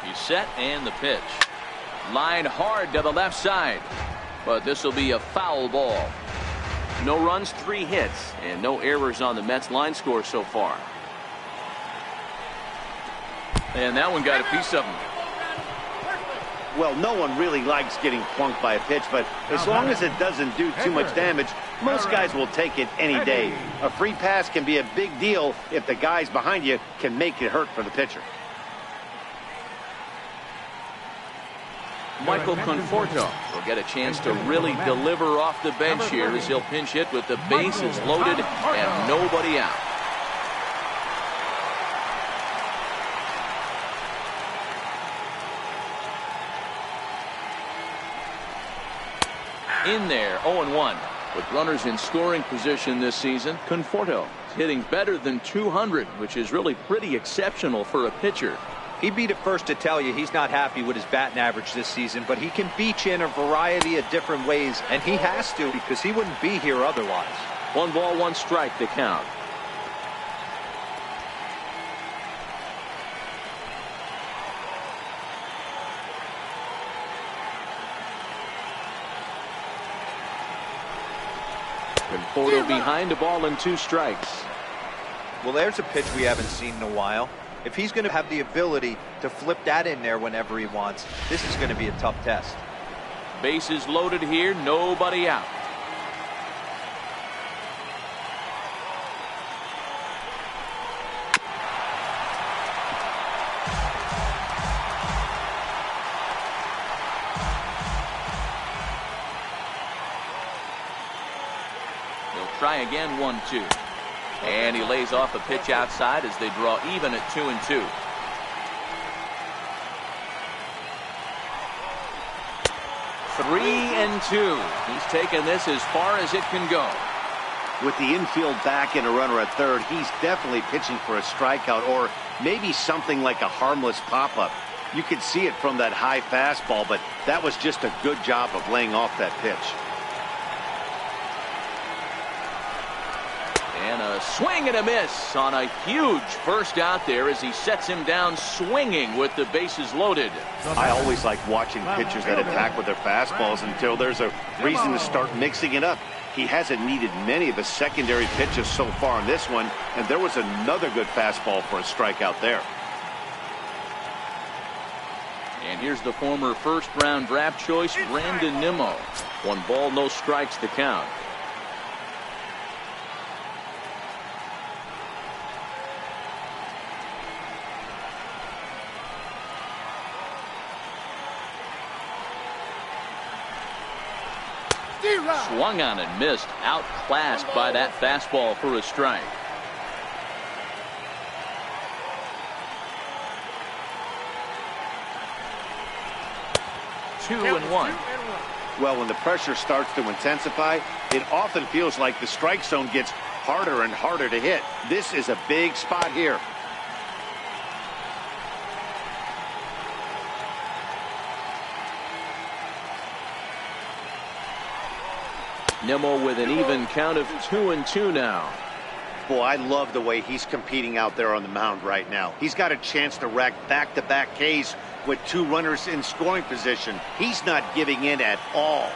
He's set, and the pitch. Line hard to the left side. But this will be a foul ball. No runs, 3 hits, and no errors on the Mets line score so far. And that one got a piece of him.
Well, no one really likes getting plunked by a pitch, but as long as it doesn't do too much damage, most guys will take it any day. A free pass can be a big deal if the guys behind you can make it hurt for the pitcher.
Michael Conforto will get a chance to really deliver off the bench here as he'll pinch hit with the bases loaded and nobody out. In there, 0-1. With runners in scoring position this season, Conforto is hitting better than 200, which is really pretty exceptional for a pitcher.
He'd be the first to tell you he's not happy with his batting average this season, but he can beat you in a variety of different ways, and he has to because he wouldn't be here otherwise.
1 ball, 1 strike to count. Conforto behind a ball and 2 strikes.
Well, there's a pitch we haven't seen in a while. If he's going to have the ability to flip that in there whenever he wants, this is going to be a tough test.
Bases loaded here, nobody out. He'll try again, 1-2. And he lays off a pitch outside as they draw even at 2-2. Three and 2. He's taken this as far as it can go.
With the infield back and a runner at third, he's definitely pitching for a strikeout or maybe something like a harmless pop-up. You could see it from that high fastball, but that was just a good job of laying off that pitch.
And a swing and a miss on a huge first out there as he sets him down swinging with the bases loaded.
I always like watching pitchers that attack with their fastballs until there's a reason to start mixing it up. He hasn't needed many of the secondary pitches so far in this one, and there was another good fastball for a strikeout there.
And here's the former first-round draft choice, Brandon Nimmo. 1 ball, no strikes to count. Swung on and missed, outclassed by that fastball for a strike. Two and one.
Well, when the pressure starts to intensify, it often feels like the strike zone gets harder and harder to hit. This is a big spot here.
Nimmo with an even count of 2-2 now.
Boy, I love the way he's competing out there on the mound right now. He's got a chance to rack back-to-back Ks with 2 runners in scoring position. He's not giving in at all.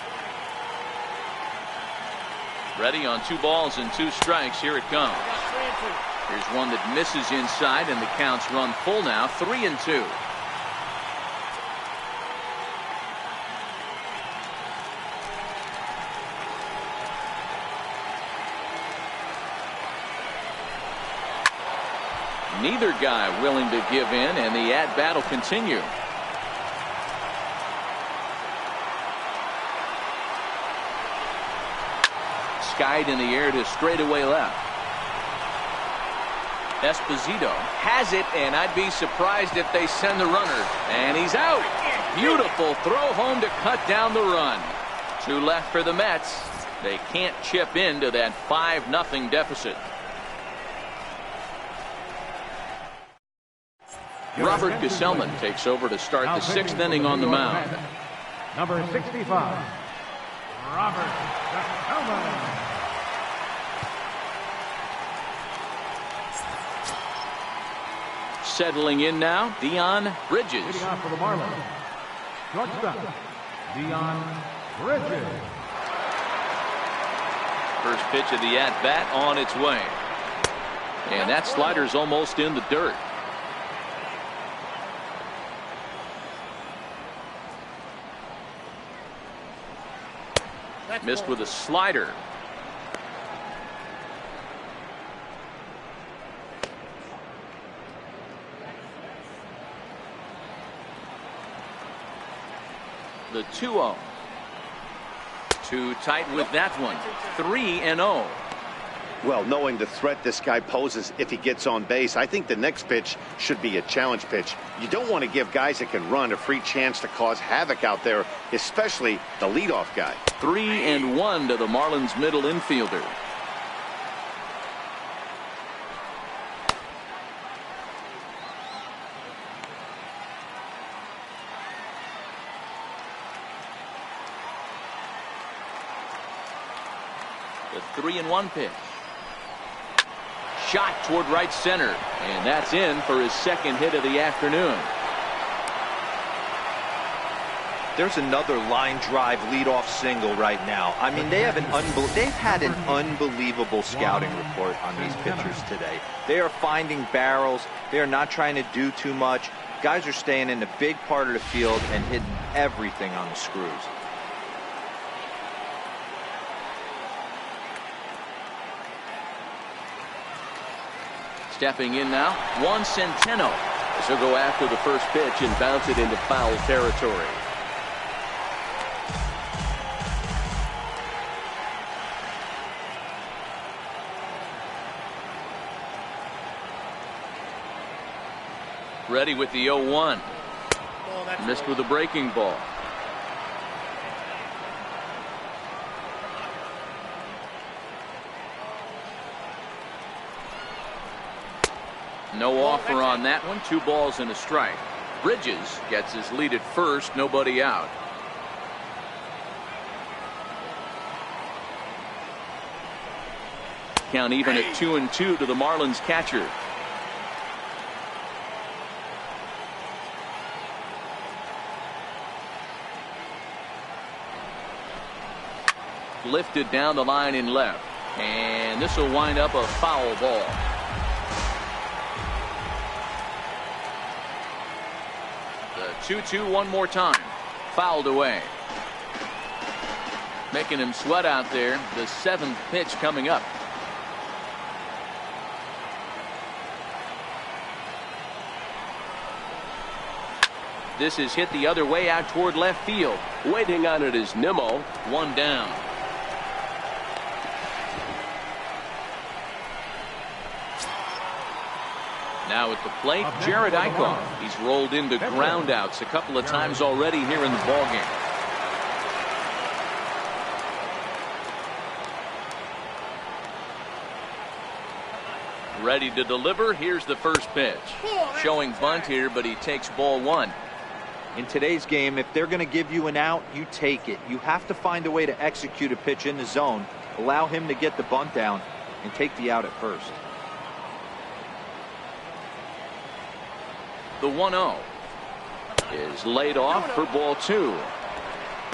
Ready on 2 balls and 2 strikes. Here it comes. Here's one that misses inside, and the counts run full now, 3-2. Neither guy willing to give in, and the at-bat will continue. Skied in the air to straightaway left. Esposito has it, and I'd be surprised if they send the runner. And he's out. Beautiful throw home to cut down the run. 2 left for the Mets. They can't chip into that 5-0 deficit. Robert Gesellman takes over to start the 6th inning on the mound.
Number 65, Robert Gesellman.
Settling in now, Dion Bridges.
Leading off for the Marlins, shortstop, Dion Bridges.
First pitch of the at-bat on its way. And that slider's almost in the dirt. Missed with a slider. The 2-0. Too tight with that one. 3-0.
Well, knowing the threat this guy poses if he gets on base, I think the next pitch should be a challenge pitch. You don't want to give guys that can run a free chance to cause havoc out there, especially the leadoff guy.
3-1 to the Marlins middle infielder. The 3-1 pitch. Shot toward right center, and that's in for his 2nd hit of the afternoon.
There's another line drive leadoff single right now. I mean, they've had an unbelievable scouting report on these pitchers today. They are finding barrels. They are not trying to do too much. Guys are staying in the big part of the field and hitting everything on the screws.
Stepping in now, Juan Centeno. This will go after the first pitch and bounce it into foul territory. Ready with the 0-1. Missed with a breaking ball. No offer on that one. 2 balls and a strike. Bridges gets his lead at first. Nobody out. Count even at 2-2 to the Marlins catcher. Lifted down the line in left. And this will wind up a foul ball. The 2-2 one more time. Fouled away. Making him sweat out there. The 7th pitch coming up. This is hit the other way out toward left field.
Waiting on it is Nimmo.
1 down. Now at the plate, Jared Eichhoff. He's rolled into groundouts a couple of times already here in the ballgame. Ready to deliver. Here's the first pitch. Showing bunt here, but he takes ball 1.
In today's game, if they're going to give you an out, you take it. You have to find a way to execute a pitch in the zone, allow him to get the bunt down, and take the out at first.
The 1-0 is laid off for ball 2.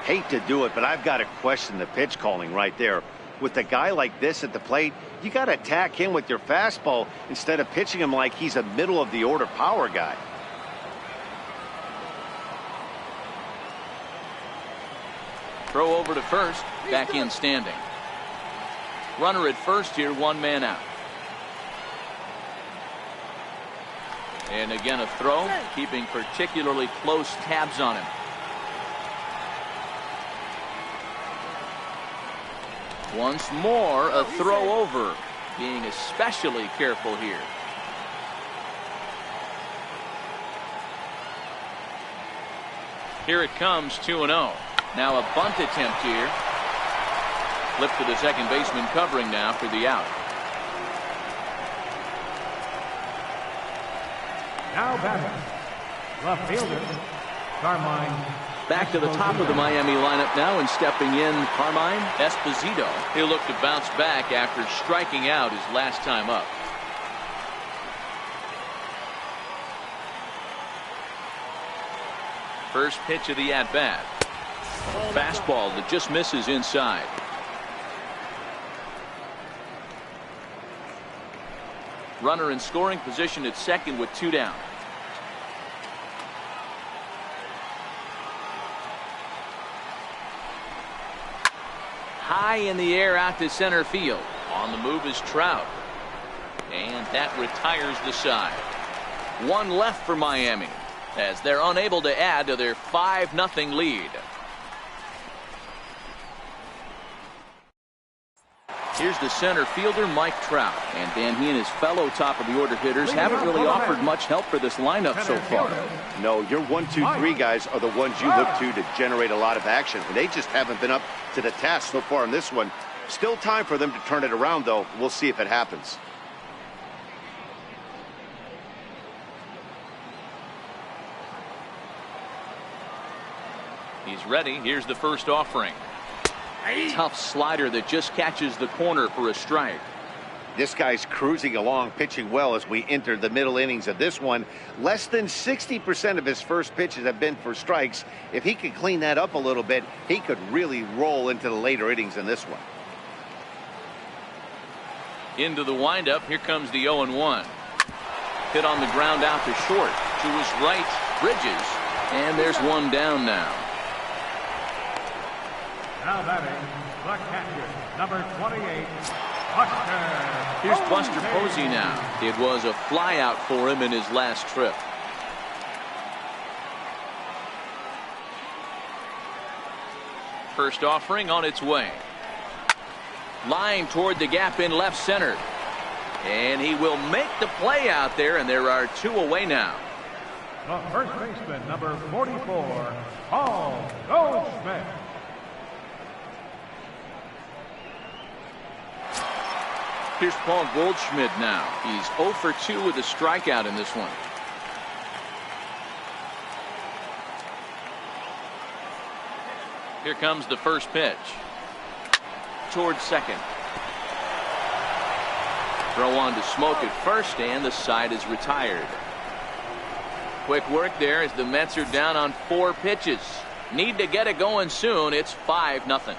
Hate to do it, but I've got to question the pitch calling right there. With a guy like this at the plate, you got to attack him with your fastball instead of pitching him like he's a middle of the order power guy.
Throw over to first, back in standing. Runner at first here, 1 man out. And again a throw, keeping particularly close tabs on him. Once more a throw over, being especially careful here. Here it comes, 2-0. Now a bunt attempt here. Flip to the second baseman covering now for the out.
Now batting, the fielder, Carmine.
Back to the top of the Miami lineup now, and stepping in, Carmine Esposito. He'll look to bounce back after striking out his last time up. First pitch of the at-bat. Fastball that just misses inside. Runner in scoring position at second with 2 down. High in the air out to center field. On the move is Trout. And that retires the side. 1 left for Miami as they're unable to add to their 5-0 lead. Here's the center fielder, Mike Trout. And Dan, he and his fellow top of the order hitters haven't really offered much help for this lineup so far.
No, your 1, 2, 3 guys are the ones you look to generate a lot of action. And they just haven't been up to the task so far in this one. Still time for them to turn it around, though. We'll see if it happens.
He's ready. Here's the first offering. Tough slider that just catches the corner for a strike.
This guy's cruising along, pitching well as we enter the middle innings of this one. Less than 60% of his first pitches have been for strikes. If he could clean that up a little bit, he could really roll into the later innings in this one.
Into the windup. Here comes the 0-1. Hit on the ground out to short. To his right, Bridges. And there's 1 down now.
Now batting, the catcher, number 28, Buster.
Here's Buster Posey now. It was a flyout for him in his last trip. First offering on its way. Line toward the gap in left center. And he will make the play out there, and there are 2 away now.
The first baseman, number 44, Paul Goldschmidt.
Here's Paul Goldschmidt now. He's 0 for 2 with a strikeout in this one. Here comes the first pitch. Towards second. Throw on to Smoke at first, and the side is retired. Quick work there as the Mets are down on 4 pitches. Need to get it going soon. It's 5-0.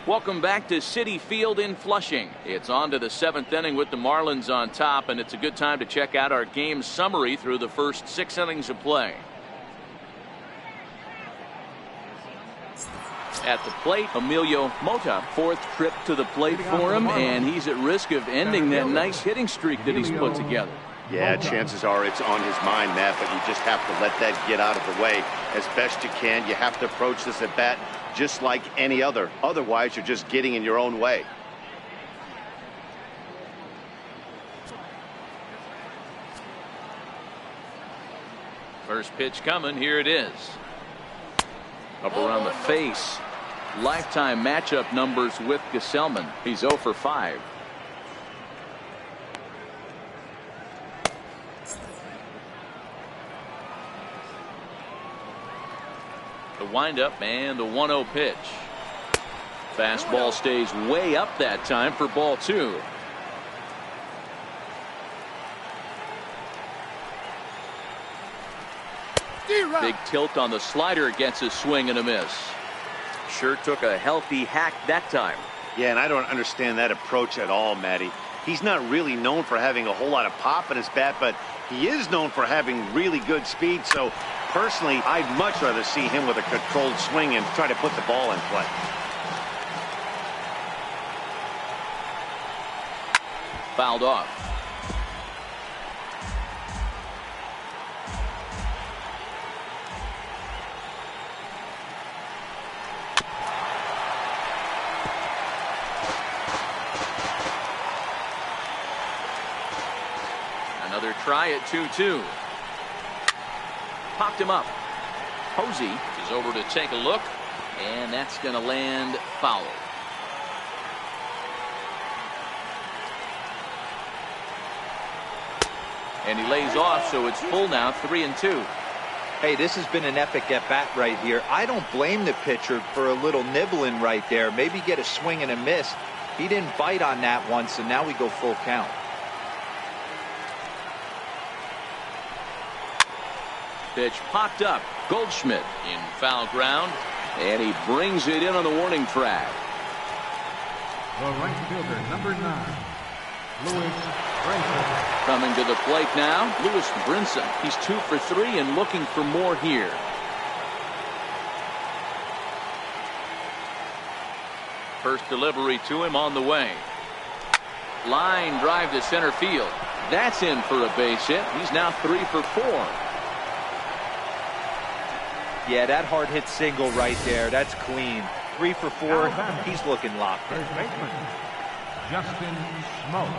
Welcome back to Citi Field in Flushing. It's on to the 7th inning with the Marlins on top, and it's a good time to check out our game summary through the first 6 innings of play. At the plate, Emilio Mota, 4th trip to the plate for him, and he's at risk of ending that nice hitting streak that he's put together.
Yeah, chances are it's on his mind, Matt, but you just have to let that get out of the way as best you can. You have to approach this at bat just like any other. Otherwise, you're just getting in your own way.
First pitch coming. Here it is. Up around the face. Lifetime matchup numbers with Gesellman. He's 0 for 5. The windup and the 1-0 pitch. Fastball stays way up that time for ball 2. Big tilt on the slider, gets a swing and a miss.
Sure took a healthy hack that time.
Yeah, and I don't understand that approach at all, Matty. He's not really known for having a whole lot of pop in his bat, but he is known for having really good speed. So personally, I'd much rather see him with a controlled swing and try to put the ball in play.
Fouled off. Another try at 2-2. Popped him up. Posey is over to take a look, and that's going to land foul. And he lays off, so it's full now, 3-2.
Hey, this has been an epic at-bat right here. I don't blame the pitcher for a little nibbling right there. Maybe get a swing and a miss. He didn't bite on that one, so now we go full count.
Pitch popped up. Goldschmidt in foul ground, and he brings it in on the warning track.
The right fielder, number 9, Lewis Brinson.
Coming to the plate now, Lewis Brinson. He's 2 for 3 and looking for more here. First delivery to him on the way. Line drive to center field. That's in for a base hit. He's now 3 for 4.
Yeah, that hard hit single right there. That's clean. 3 for 4. He's looking locked in.
First baseman, Justin Smoke.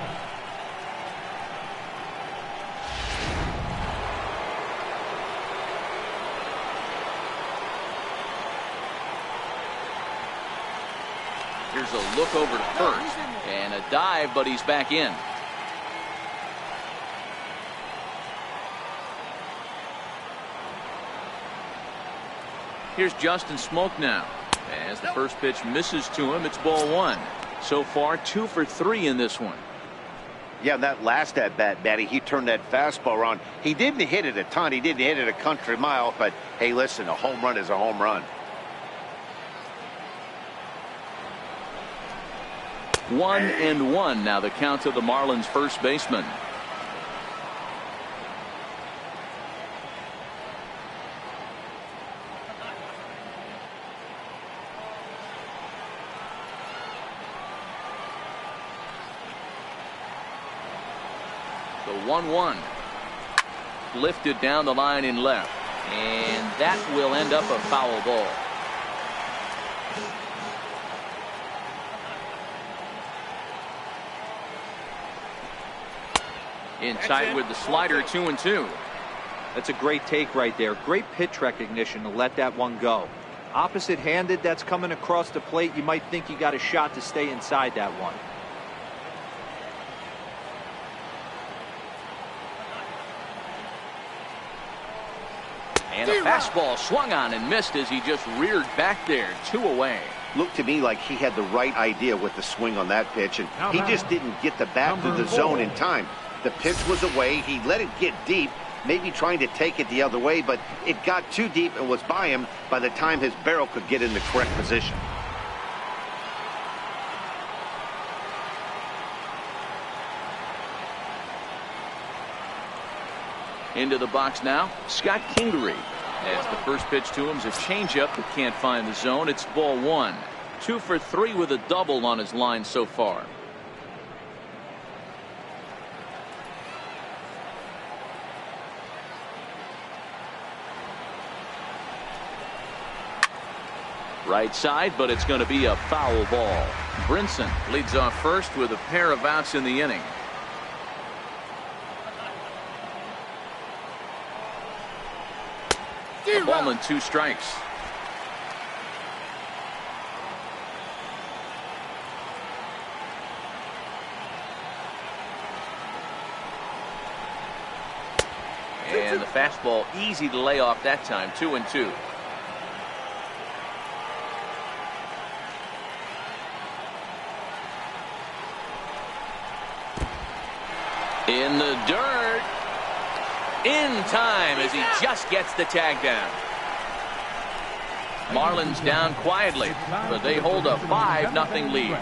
Here's a look over to first and a dive, but he's back in. Here's Justin Smoke now. As the first pitch misses to him, it's ball 1. So far, 2 for 3 in this one.
Yeah, that last at-bat, Matty, he turned that fastball around. He didn't hit it a ton. He didn't hit it a country mile. But, hey, listen, a home run is a home run.
1-1 now the count of the Marlins first baseman. The 1-1 lifted down the line in left, and that will end up a foul ball. In tight with the slider, 2-2.
That's a great take right there. Great pitch recognition to let that one go. Opposite-handed, that's coming across the plate. You might think you got a shot to stay inside that one.
And a fastball swung on and missed as he just reared back there. 2 away.
Looked to me like he had the right idea with the swing on that pitch, and he just didn't get the bat to the zone in time. The pitch was away. He let it get deep, maybe trying to take it the other way, but it got too deep and was by him by the time his barrel could get in the correct position.
Into the box now, Scott Kingery. As the first pitch to him is a changeup that can't find the zone. It's ball 1. 2 for 3 with a double on his line so far. Right side, but it's going to be a foul ball. Brinson leads off first with a pair of outs in the inning. A ball and 2 strikes. fastball easy to lay off that time. 2-2. In the dirt. In time as he just gets the tag down. Marlins down quietly, but they hold a 5-0 lead.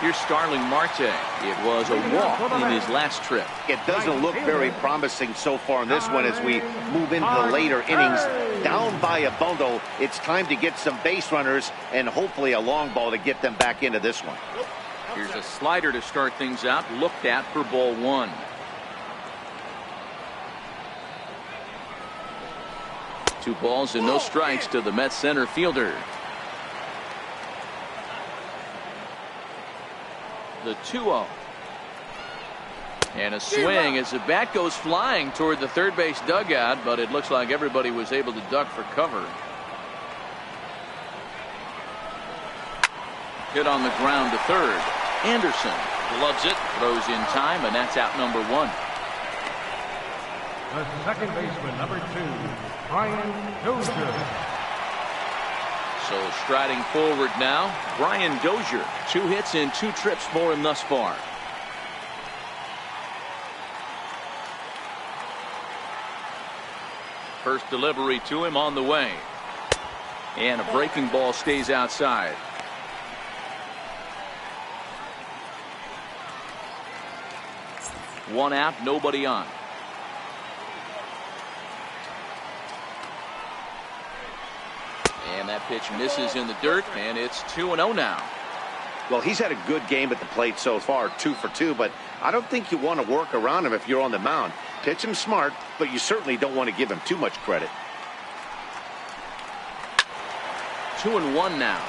Here's Starling Marte. It was a walk in his last trip.
It doesn't look very promising so far in this one as we move into the later innings. Down by a bundle, it's time to get some base runners and hopefully a long ball to get them back into this one.
Here's a slider to start things out, looked at for ball 1. Two balls and no strikes to the Mets center fielder. The 2-0. And a swing as the bat goes flying toward the third base dugout, but it looks like everybody was able to duck for cover. Hit on the ground to third. Anderson gloves it, throws in time, and that's out number 1.
The second baseman, number 2, Brian Dozier.
So striding forward now, Brian Dozier. 2 hits and 2 trips for him thus far. First delivery to him on the way. And a breaking ball stays outside. One out, nobody on. And that pitch misses in the dirt, and it's 2-0 now.
Well, he's had a good game at the plate so far, 2 for 2, but I don't think you want to work around him if you're on the mound. Pitch him smart, but you certainly don't want to give him too much credit.
2-1 now.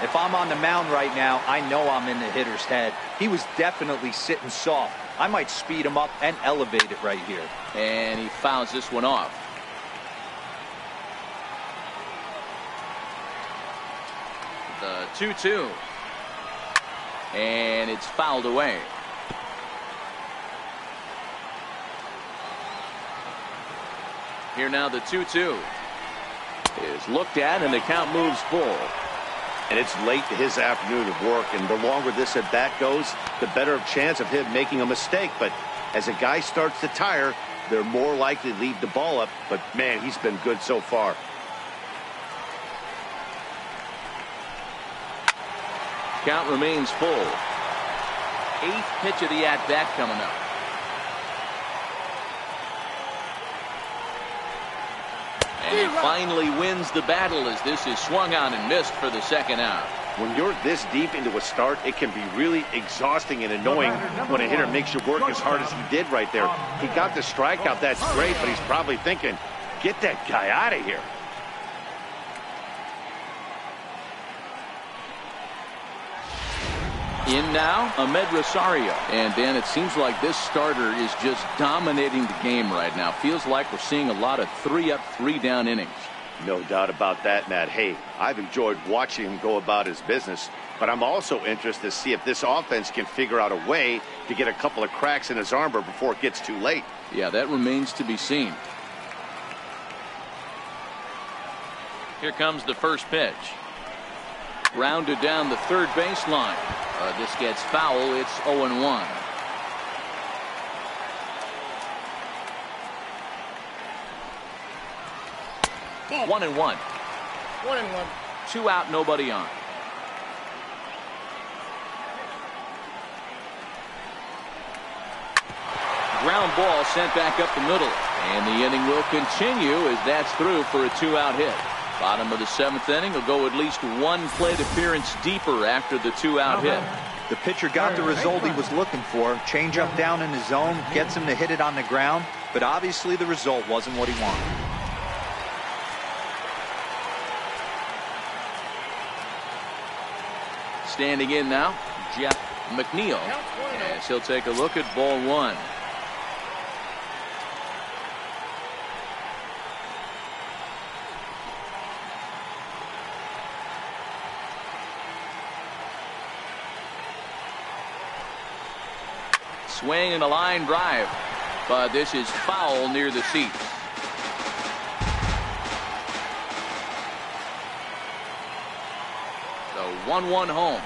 If I'm on the mound right now, I know I'm in the hitter's head. He was definitely sitting soft. I might speed him up and elevate it right here.
And he fouls this one off. The 2-2. And it's fouled away. Here now the 2-2 is looked at, and the count moves full.
And it's late to his afternoon of work, and the longer this at bat goes, the better chance of him making a mistake. But as a guy starts to tire, they're more likely to leave the ball up. But man, he's been good so far.
Count remains full. 8th pitch of the at-bat coming up. And he finally wins the battle as this is swung on and missed for the second out.
When you're this deep into a start, it can be really exhausting and annoying when a hitter makes you work as hard as he did right there. He got the strikeout, that's great, but he's probably thinking, get that guy out of here.
In now, Ahmed Rosario. And Dan, it seems like this starter is just dominating the game right now. Feels like we're seeing a lot of 3-up, 3-down innings.
No doubt about that, Matt. Hey, I've enjoyed watching him go about his business, but I'm also interested to see if this offense can figure out a way to get a couple of cracks in his armor before it gets too late.
Yeah, that remains to be seen. Here comes the first pitch. Rounded down the third baseline. This gets foul. It's 0-1.
Ball.
1-1.
1-1.
2 out, nobody on. Ground ball sent back up the middle. And the inning will continue as that's through for a 2-out hit. Bottom of the 7th inning will go at least 1 plate appearance deeper after the 2-out hit.
The pitcher got the result he was looking for. Change up down in his zone, gets him to hit it on the ground, but obviously the result wasn't what he wanted.
Standing in now, Jeff McNeil, as he'll take a look at ball 1. swing and a line drive, but this is foul near the seats. The 1-1 home.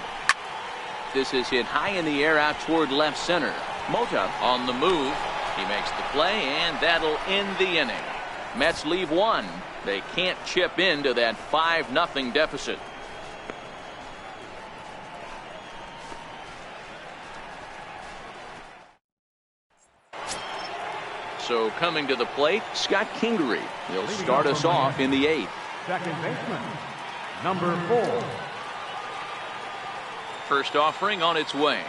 This is hit high in the air out toward left center. Mota on the move. He makes the play, and that'll end the inning. Mets leave one. They can't chip into that 5-0 deficit. So coming to the plate, Scott Kingery. He'll start us off in the 8th.
Second baseman, number 4.
First offering on its way.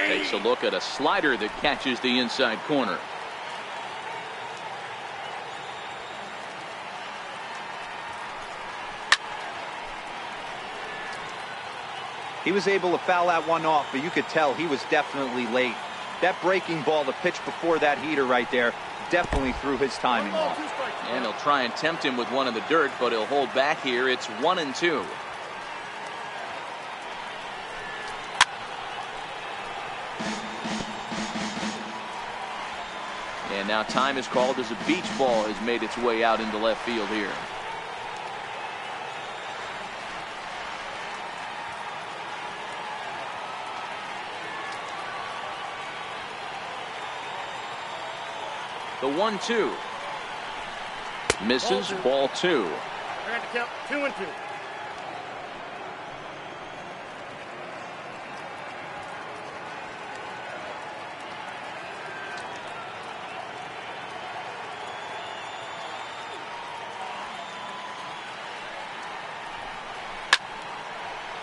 Takes a look at a slider that catches the inside corner.
He was able to foul that one off, but you could tell he was definitely late. That breaking ball, the pitch before that heater right there, definitely threw his timing off.
And he'll try and tempt him with one in the dirt, but he'll hold back here. It's 1-2. And now time is called as a beach ball has made its way out into left field here. The 1-2. Misses, ball 2.
I got to count 2-2.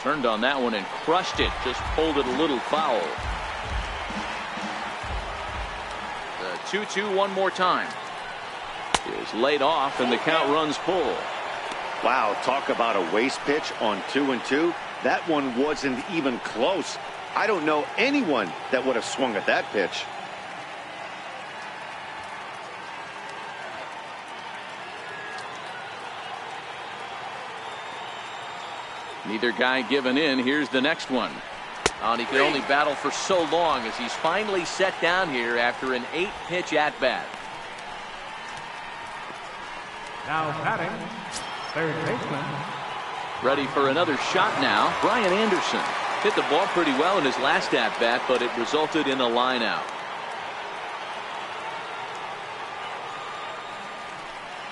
Turned on that one and crushed it. Just pulled it a little foul. The 2-2 one more time. Is laid off and the count runs full.
Wow, talk about a waste pitch on 2-2. That one wasn't even close. I don't know anyone that would have swung at that pitch.
Neither guy giving in. Here's the next one. And he could only battle for so long as he's finally set down here after an 8-pitch at-bat.
Now batting, third baseman.
Ready for another shot now. Brian Anderson hit the ball pretty well in his last at-bat, but it resulted in a line out.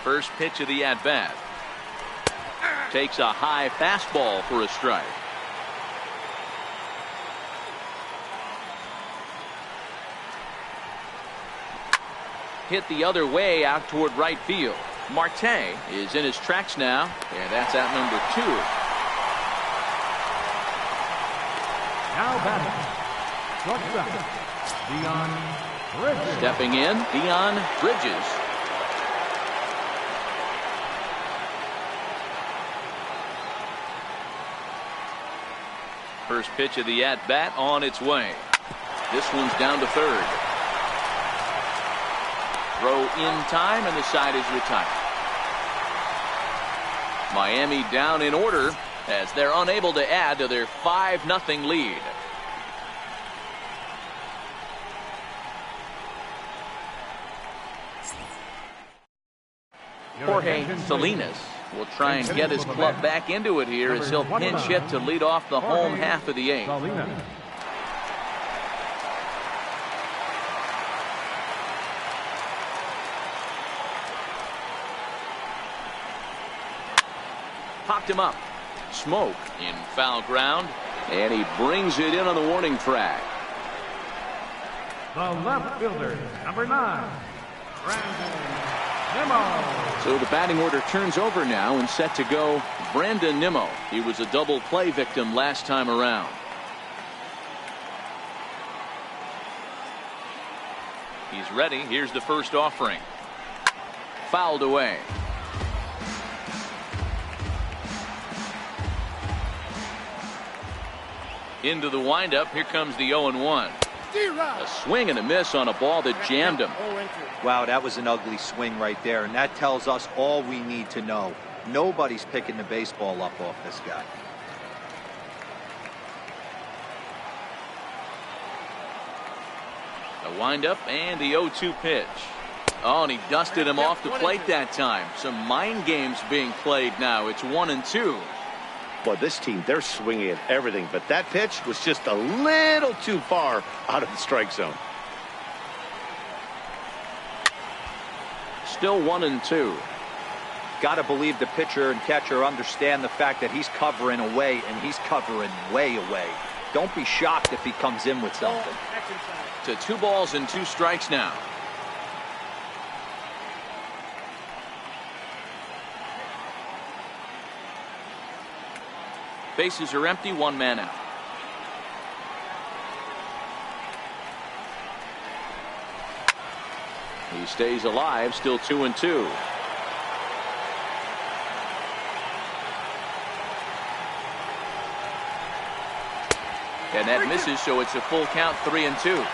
First pitch of the at-bat. Takes a high fastball for a strike. Hit the other way out toward right field. Marte is in his tracks now, and that's out number 2.
Now batting, shortstop, Dion Bridges.
Stepping in, Dion Bridges. First pitch of the at-bat on its way. This one's down to third. Throw in time, and the side is retired. Miami down in order as they're unable to add to their 5-0 lead. Jorge Salinas will try and get his club back into it here as he'll pinch hit to lead off the home half of the 8th.
Salinas.
Popped him up. Smoke in foul ground, and he brings it in on the warning track.
The left fielder, number 9, Brandon Nimmo.
So the batting order turns over now and set to go Brandon Nimmo. He was a double play victim last time around. He's ready. Here's the first offering. Fouled away. Into the windup. Here comes the 0-1. A swing and a miss on a ball that jammed him.
Wow, that was an ugly swing right there, and that tells us all we need to know. Nobody's picking the baseball up off this guy.
The windup and the 0-2 pitch. Oh, and he dusted him off the plate that time. Some mind games being played now. It's 1-2.
Well, this team, they're swinging at everything, but that pitch was just a little too far out of the strike zone.
Still 1-2.
Got to believe the pitcher and catcher understand the fact that he's covering away, and he's covering way away. Don't be shocked if he comes in with something.
To 2 balls and 2 strikes now. Bases are empty, 1 man out. He stays alive, still 2-2. And that misses, so it's a full count, 3-2.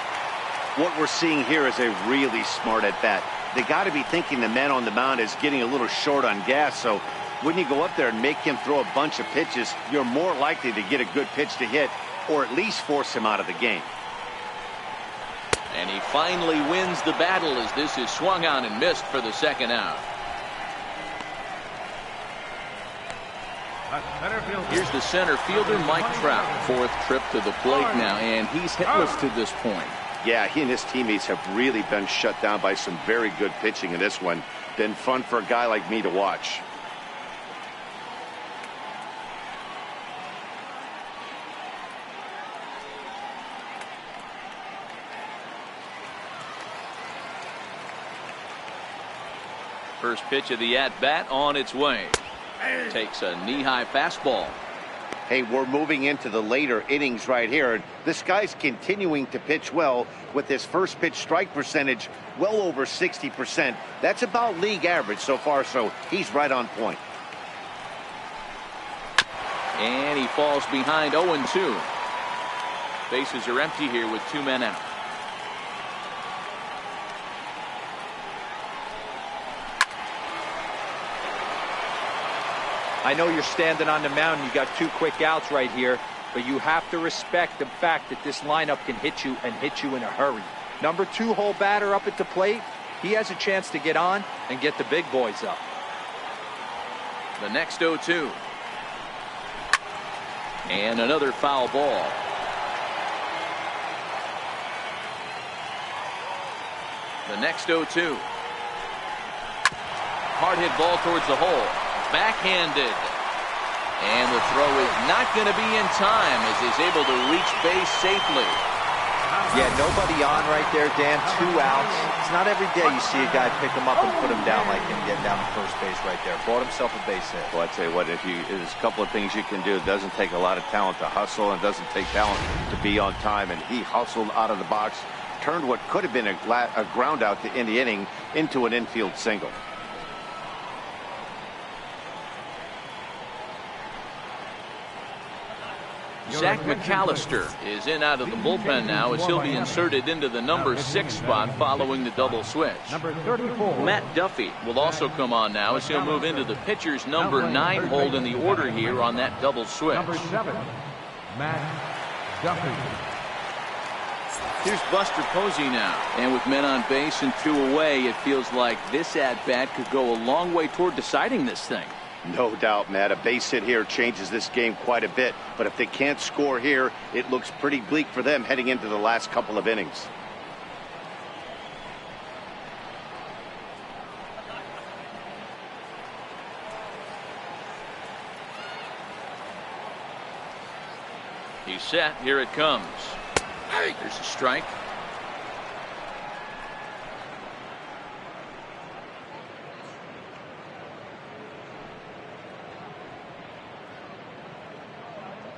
What we're seeing here is a really smart at bat. They got to be thinking the man on the mound is getting a little short on gas, so when you go up there and make him throw a bunch of pitches, you're more likely to get a good pitch to hit, or at least force him out of the game.
And he finally wins the battle as this is swung on and missed for the 2nd out. Here's the center fielder, Mike Trout. 4th trip to the plate now, and he's hitless to this point.
Yeah, he and his teammates have really been shut down by some very good pitching in this one. Been fun for a guy like me to watch.
First pitch of the at-bat on its way. Takes a knee-high fastball.
Hey, we're moving into the later innings right here. This guy's continuing to pitch well with his first pitch strike percentage well over 60%. That's about league average so far, so he's right on point.
And he falls behind 0-2. Bases are empty here with 2 men out.
I know you're standing on the mound, you got 2 quick outs right here, but you have to respect the fact that this lineup can hit you and hit you in a hurry. Number 2 hole batter up at the plate, he has a chance to get on and get the big boys up.
The next 0-2. And another foul ball. The next 0-2. Hard hit ball towards the hole. Backhanded. And the throw is not going to be in time as he's able to reach base safely.
Yeah, nobody on right there, Dan. 2 outs. It's not every day you see a guy pick him up and put him down like him, getting down to first base right there. Brought himself a base hit.
Well, I'd say what, there's a couple of things you can do. It doesn't take a lot of talent to hustle, and it doesn't take talent to be on time. And he hustled out of the box, turned what could have been a ground out in the inning into an infield single.
Zach McAllister is in out of the bullpen now as he'll be inserted into the number 6 spot following the double switch.
Number 34.
Matt Duffy will also come on now as he'll move into the pitcher's number 9 hold in the order here on that double switch.
Number 7. Matt Duffy.
Here's Buster Posey now. And with men on base and 2 away, it feels like this at-bat could go a long way toward deciding this thing.
No doubt, Matt. A base hit here changes this game quite a bit. But if they can't score here, it looks pretty bleak for them heading into the last couple of innings.
He's set. Here it comes. There's a strike.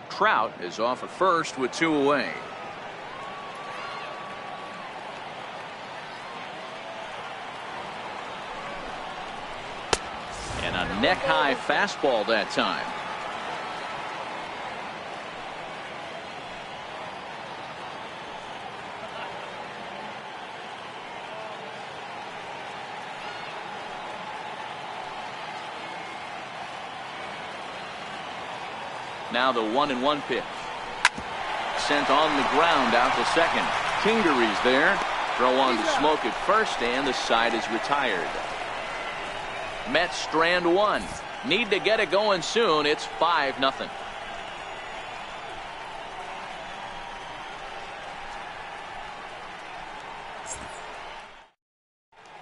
Trout is off at first with 2 away. And a neck-high fastball that time. Now the 1-1 pitch. Sent on the ground out to second. Kingery's there. Throw on to Smoke at first, and the side is retired. Mets strand one. Need to get it going soon. It's 5-0.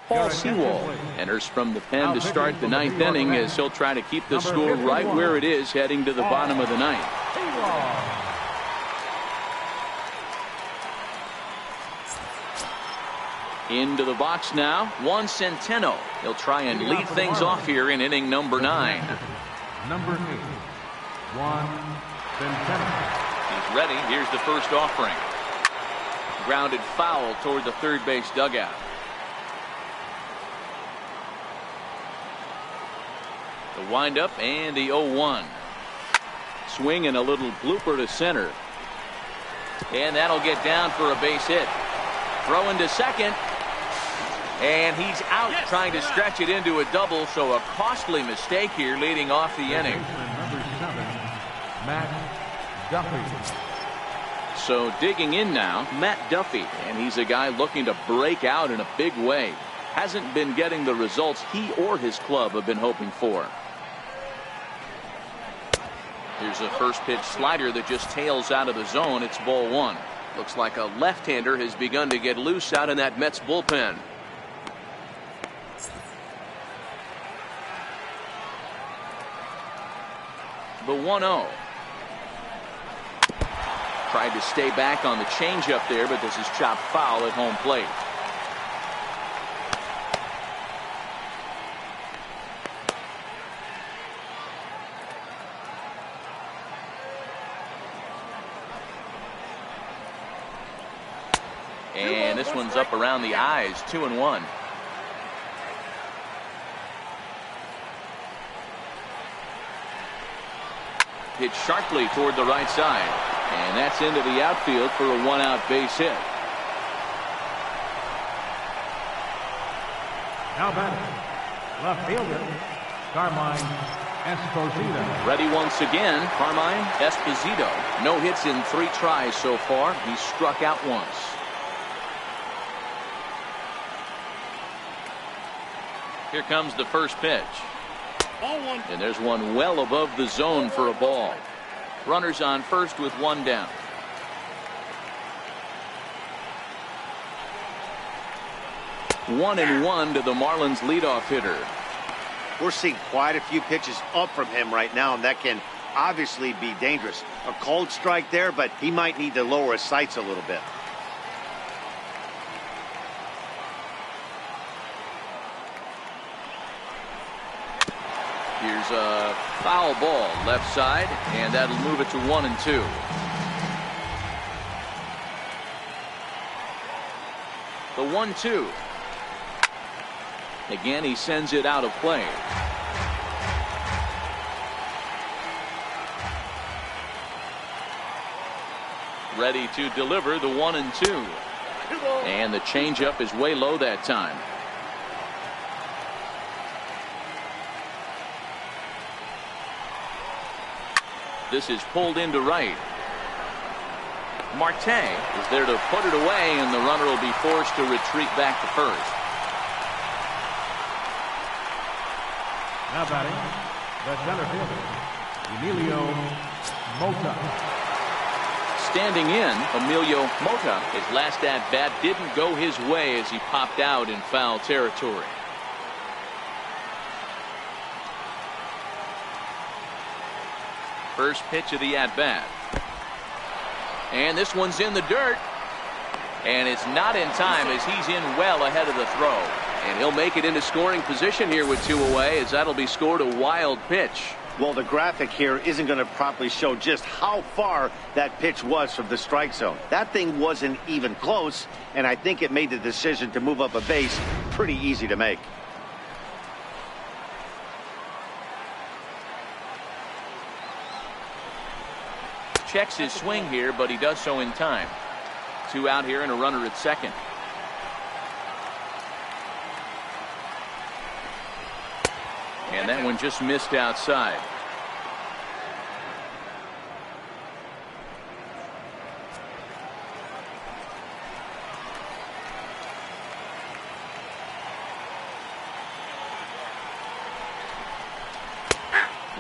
Paul Sewell enters from the pen to start the ninth inning as he'll try to keep the score right where it is heading to the bottom of the ninth. Into the box now, Juan Centeno. He'll try and lead things off here in inning number 9.
Number 8, Juan Centeno.
He's ready. Here's the first offering. Grounded foul toward the third base dugout. The windup and the 0-1. Swing and a little blooper to center. And that'll get down for a base hit. Throw into second. And he's out, trying to stretch it into a double, so a costly mistake here leading off the inning.
Number 7, Matt Duffy.
So digging in now, Matt Duffy, and he's a guy looking to break out in a big way. Hasn't been getting the results he or his club have been hoping for. Here's a first pitch slider that just tails out of the zone. It's ball 1. Looks like a left-hander has begun to get loose out in that Mets bullpen. The 1-0. Tried to stay back on the changeup there, but this is chopped foul at home plate. And this one's up around the eyes, 2-1. Hit sharply toward the right side, and that's into the outfield for a 1-out base hit.
Now batting, left fielder, Carmine Esposito.
Ready once again, Carmine Esposito. No hits in 3 tries so far. He's struck out once. Here comes the first pitch. And there's one well above the zone for a ball. Runners on first with 1 down. One and 1 to the Marlins leadoff hitter.
We're seeing quite a few pitches up from him right now, and that can obviously be dangerous. A cold strike there, but he might need to lower his sights a little bit.
Here's a foul ball left side, and that'll move it to 1-2. The 1-2. Again, he sends it out of play. Ready to deliver the 1-2. And the changeup is way low that time. This is pulled into right. Marte is there to put it away, and the runner will be forced to retreat back to first.
Now batting, the center fielder, Emilio Mota.
Standing in, Emilio Mota. His last at-bat didn't go his way as he popped out in foul territory. First pitch of the at-bat. And this one's in the dirt. And it's not in time as he's in well ahead of the throw. And he'll make it into scoring position here with 2 away, as that'll be scored a wild pitch.
Well, the graphic here isn't going to properly show just how far that pitch was from the strike zone. That thing wasn't even close, and I think it made the decision to move up a base pretty easy to make.
Checks his swing here, but he does so in time. 2 out here and a runner at second. And that one just missed outside.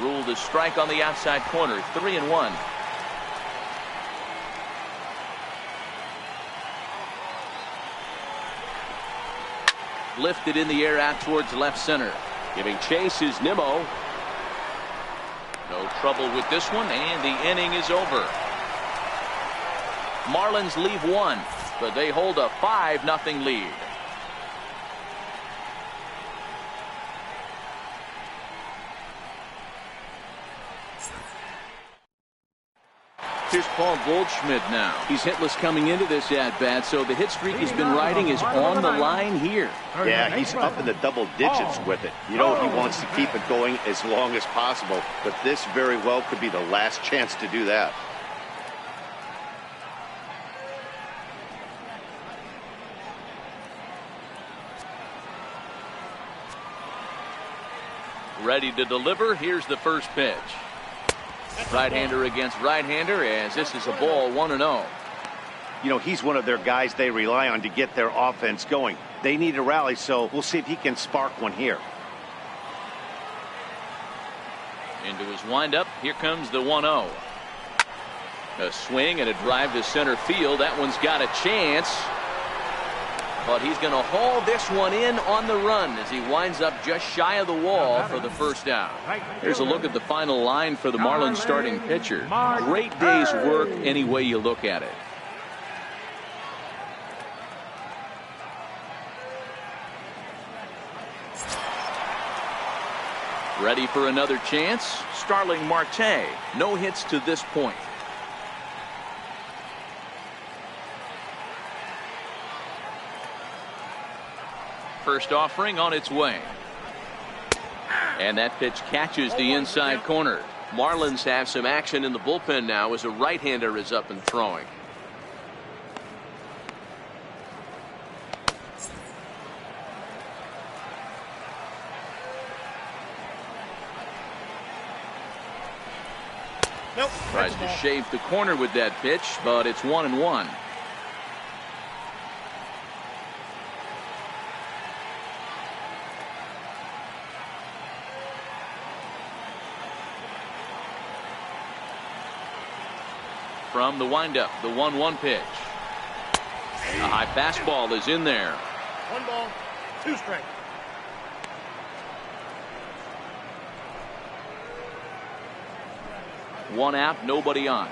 Ruled a strike on the outside corner. 3-1. Lifted in the air out towards left center.
Giving chase is Nimmo.
No trouble with this one, and the inning is over. Marlins leave one, but they hold a 5-0 lead. Here's Paul Goldschmidt now. He's hitless coming into this at-bat, so the hit streak he's been riding is on the line here.
Yeah, he's up in the double digits with it. You know, he wants to keep it going as long as possible, but this very well could be the last chance to do that.
Ready to deliver. Here's the first pitch. Right-hander against right-hander, as this is a ball. 1-0.
You know, he's one of their guys they rely on to get their offense going. They need a rally, so we'll see if he can spark one here.
Into his windup. Here comes the 1-0. A swing and a drive to center field. That one's got a chance. But he's going to haul this one in on the run as he winds up just shy of the wall for the first out. Here's a look at the final line for the Marlins starting pitcher. Great day's work any way you look at it. Ready for another chance? Starling Marte. No hits to this point. First offering on its way. And that pitch catches the inside corner. Marlins have some action in the bullpen now as a right-hander is up and throwing.
Nope.
Tries to shave the corner with that pitch, but it's 1-1. From the windup, the 1-1 pitch. A high fastball is in there.
1 ball, 2 strikes.
One out, nobody on.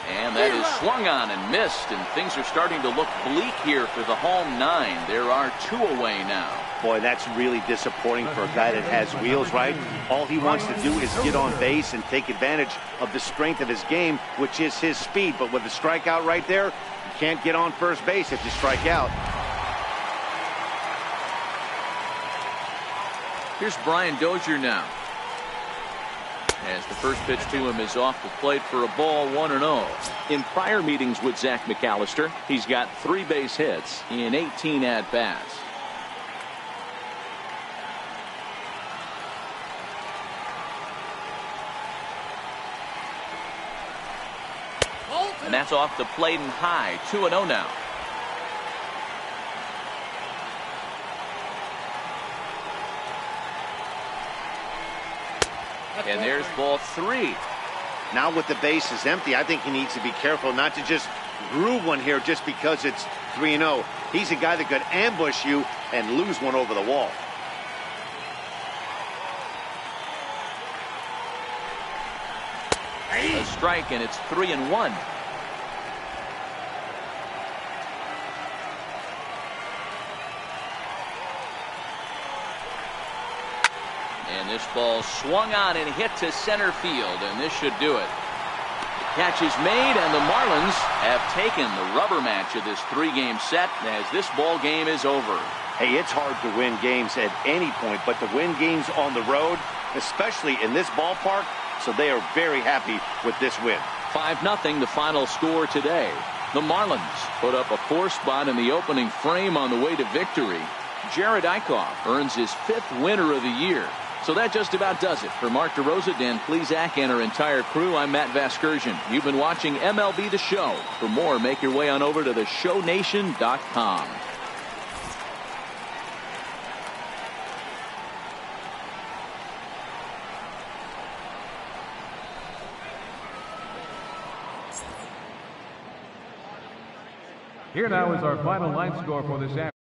And that is swung on and missed, and things are starting to look bleak here for the home 9. There are 2 away now.
Boy, that's really disappointing for a guy that has wheels, right? All he wants to do is get on base and take advantage of the strength of his game, which is his speed. But with the strikeout right there, you can't get on first base if you strike out.
Here's Brian Dozier now. As the first pitch to him is off the plate for a ball. 1-0.
In prior meetings with Zach McAllister, he's got 3 base hits in 18 at-bats.
And that's off the plate and high. 2-0 now. And there's ball 3.
Now with the bases empty, I think he needs to be careful not to just groove one here just because it's 3-0. He's a guy that could ambush you and lose one over the wall.
A strike, and it's 3-1. And this ball swung on and hit to center field, and this should do it. The catch is made, and the Marlins have taken the rubber match of this 3-game set as this ball game is over.
Hey, it's hard to win games at any point, but to win games on the road, especially in this ballpark, so they are very happy with this win.
5-0 the final score today. The Marlins put up a 4 spot in the opening frame on the way to victory. Jared Eichhoff earns his 5th winner of the year. So that just about does it. For Mark DeRosa, Dan Plesac, and our entire crew, I'm Matt Vasgersian. You've been watching MLB The Show. For more, make your way on over to theshownation.com.
Here now is our final line score for this afternoon.